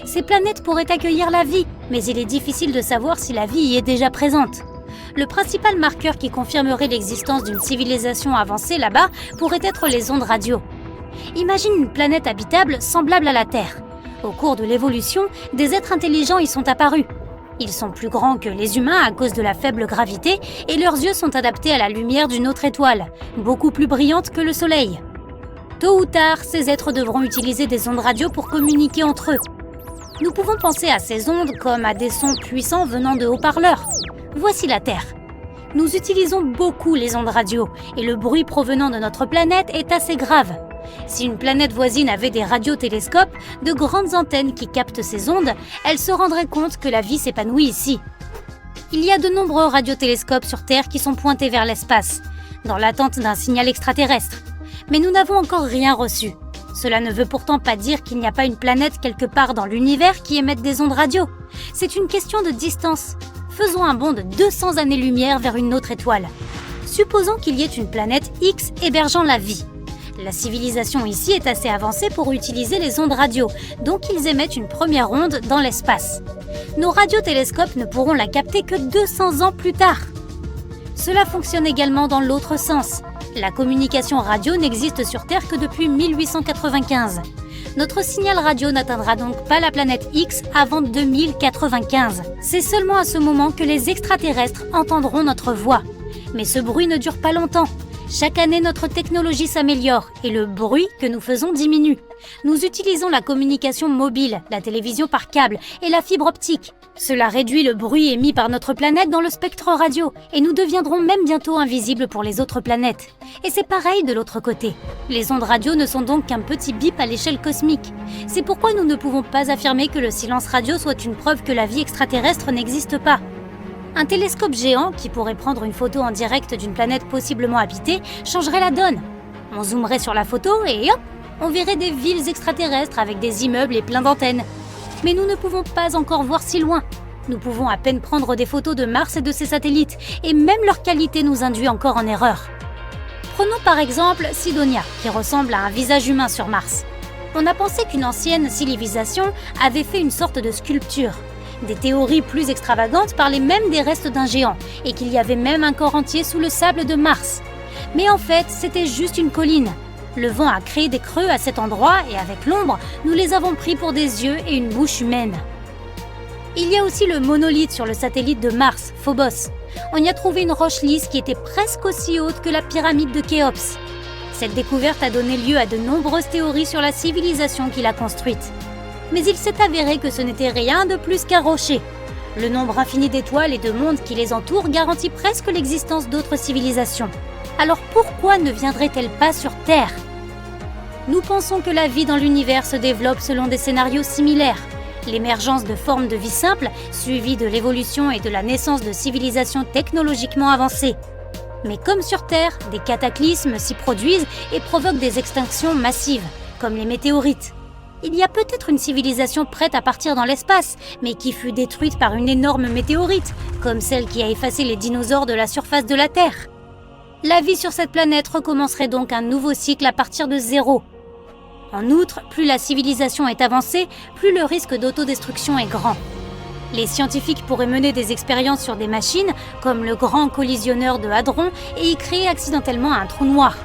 Ces planètes pourraient accueillir la vie, mais il est difficile de savoir si la vie y est déjà présente. Le principal marqueur qui confirmerait l'existence d'une civilisation avancée là-bas pourrait être les ondes radio. Imagine une planète habitable semblable à la Terre. Au cours de l'évolution, des êtres intelligents y sont apparus. Ils sont plus grands que les humains à cause de la faible gravité et leurs yeux sont adaptés à la lumière d'une autre étoile, beaucoup plus brillante que le Soleil. Tôt ou tard, ces êtres devront utiliser des ondes radio pour communiquer entre eux. Nous pouvons penser à ces ondes comme à des sons puissants venant de haut-parleurs. Voici la Terre. Nous utilisons beaucoup les ondes radio et le bruit provenant de notre planète est assez grave. Si une planète voisine avait des radiotélescopes, de grandes antennes qui captent ces ondes, elle se rendrait compte que la vie s'épanouit ici. Il y a de nombreux radiotélescopes sur Terre qui sont pointés vers l'espace, dans l'attente d'un signal extraterrestre. Mais nous n'avons encore rien reçu. Cela ne veut pourtant pas dire qu'il n'y a pas une planète quelque part dans l'univers qui émette des ondes radio. C'est une question de distance. Faisons un bond de 200 années-lumière vers une autre étoile. Supposons qu'il y ait une planète X hébergeant la vie. La civilisation ici est assez avancée pour utiliser les ondes radio, donc ils émettent une première onde dans l'espace. Nos radiotélescopes ne pourront la capter que 200 ans plus tard. Cela fonctionne également dans l'autre sens. La communication radio n'existe sur Terre que depuis 1895. Notre signal radio n'atteindra donc pas la planète X avant 2095. C'est seulement à ce moment que les extraterrestres entendront notre voix. Mais ce bruit ne dure pas longtemps. Chaque année, notre technologie s'améliore et le bruit que nous faisons diminue. Nous utilisons la communication mobile, la télévision par câble et la fibre optique. Cela réduit le bruit émis par notre planète dans le spectre radio, et nous deviendrons même bientôt invisibles pour les autres planètes. Et c'est pareil de l'autre côté. Les ondes radio ne sont donc qu'un petit bip à l'échelle cosmique. C'est pourquoi nous ne pouvons pas affirmer que le silence radio soit une preuve que la vie extraterrestre n'existe pas. Un télescope géant, qui pourrait prendre une photo en direct d'une planète possiblement habitée, changerait la donne. On zoomerait sur la photo et hop, on verrait des villes extraterrestres avec des immeubles et plein d'antennes. Mais nous ne pouvons pas encore voir si loin. Nous pouvons à peine prendre des photos de Mars et de ses satellites, et même leur qualité nous induit encore en erreur. Prenons par exemple Sidonia, qui ressemble à un visage humain sur Mars. On a pensé qu'une ancienne civilisation avait fait une sorte de sculpture. Des théories plus extravagantes parlaient même des restes d'un géant, et qu'il y avait même un corps entier sous le sable de Mars. Mais en fait, c'était juste une colline. Le vent a créé des creux à cet endroit et avec l'ombre, nous les avons pris pour des yeux et une bouche humaine. Il y a aussi le monolithe sur le satellite de Mars, Phobos. On y a trouvé une roche lisse qui était presque aussi haute que la pyramide de Khéops. Cette découverte a donné lieu à de nombreuses théories sur la civilisation qui l'a construite. Mais il s'est avéré que ce n'était rien de plus qu'un rocher. Le nombre infini d'étoiles et de mondes qui les entourent garantit presque l'existence d'autres civilisations. Alors pourquoi ne viendraient-elles pas sur Terre ? Nous pensons que la vie dans l'univers se développe selon des scénarios similaires. L'émergence de formes de vie simples, suivie de l'évolution et de la naissance de civilisations technologiquement avancées. Mais comme sur Terre, des cataclysmes s'y produisent et provoquent des extinctions massives, comme les météorites. Il y a peut-être une civilisation prête à partir dans l'espace, mais qui fut détruite par une énorme météorite, comme celle qui a effacé les dinosaures de la surface de la Terre. La vie sur cette planète recommencerait donc un nouveau cycle à partir de zéro. En outre, plus la civilisation est avancée, plus le risque d'autodestruction est grand. Les scientifiques pourraient mener des expériences sur des machines, comme le grand collisionneur de Hadron, et y créer accidentellement un trou noir.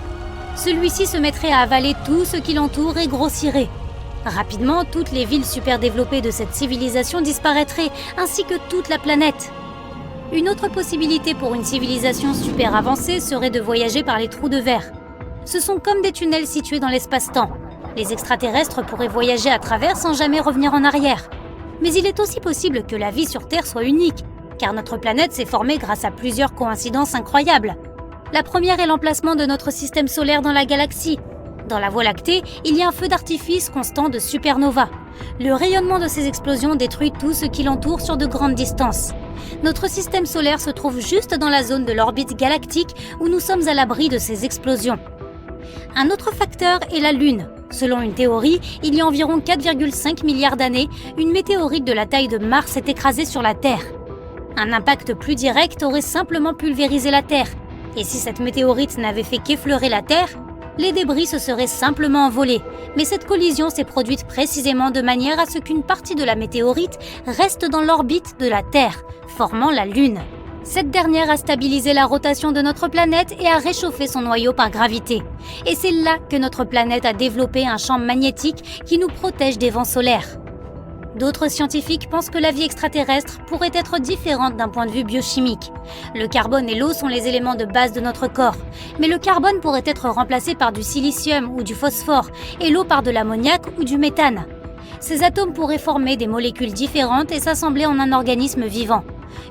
Celui-ci se mettrait à avaler tout ce qui l'entoure et grossirait. Rapidement, toutes les villes super développées de cette civilisation disparaîtraient, ainsi que toute la planète. Une autre possibilité pour une civilisation super avancée serait de voyager par les trous de verre. Ce sont comme des tunnels situés dans l'espace-temps. Les extraterrestres pourraient voyager à travers sans jamais revenir en arrière. Mais il est aussi possible que la vie sur Terre soit unique, car notre planète s'est formée grâce à plusieurs coïncidences incroyables. La première est l'emplacement de notre système solaire dans la galaxie. Dans la Voie lactée, il y a un feu d'artifice constant de supernovas. Le rayonnement de ces explosions détruit tout ce qui l'entoure sur de grandes distances. Notre système solaire se trouve juste dans la zone de l'orbite galactique où nous sommes à l'abri de ces explosions. Un autre facteur est la Lune. Selon une théorie, il y a environ 4,5 milliards d'années, une météorite de la taille de Mars s'est écrasée sur la Terre. Un impact plus direct aurait simplement pulvérisé la Terre. Et si cette météorite n'avait fait qu'effleurer la Terre, les débris se seraient simplement envolés. Mais cette collision s'est produite précisément de manière à ce qu'une partie de la météorite reste dans l'orbite de la Terre, formant la Lune. Cette dernière a stabilisé la rotation de notre planète et a réchauffé son noyau par gravité. Et c'est là que notre planète a développé un champ magnétique qui nous protège des vents solaires. D'autres scientifiques pensent que la vie extraterrestre pourrait être différente d'un point de vue biochimique. Le carbone et l'eau sont les éléments de base de notre corps, mais le carbone pourrait être remplacé par du silicium ou du phosphore et l'eau par de l'ammoniac ou du méthane. Ces atomes pourraient former des molécules différentes et s'assembler en un organisme vivant.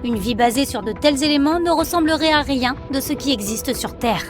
Une vie basée sur de tels éléments ne ressemblerait à rien de ce qui existe sur Terre.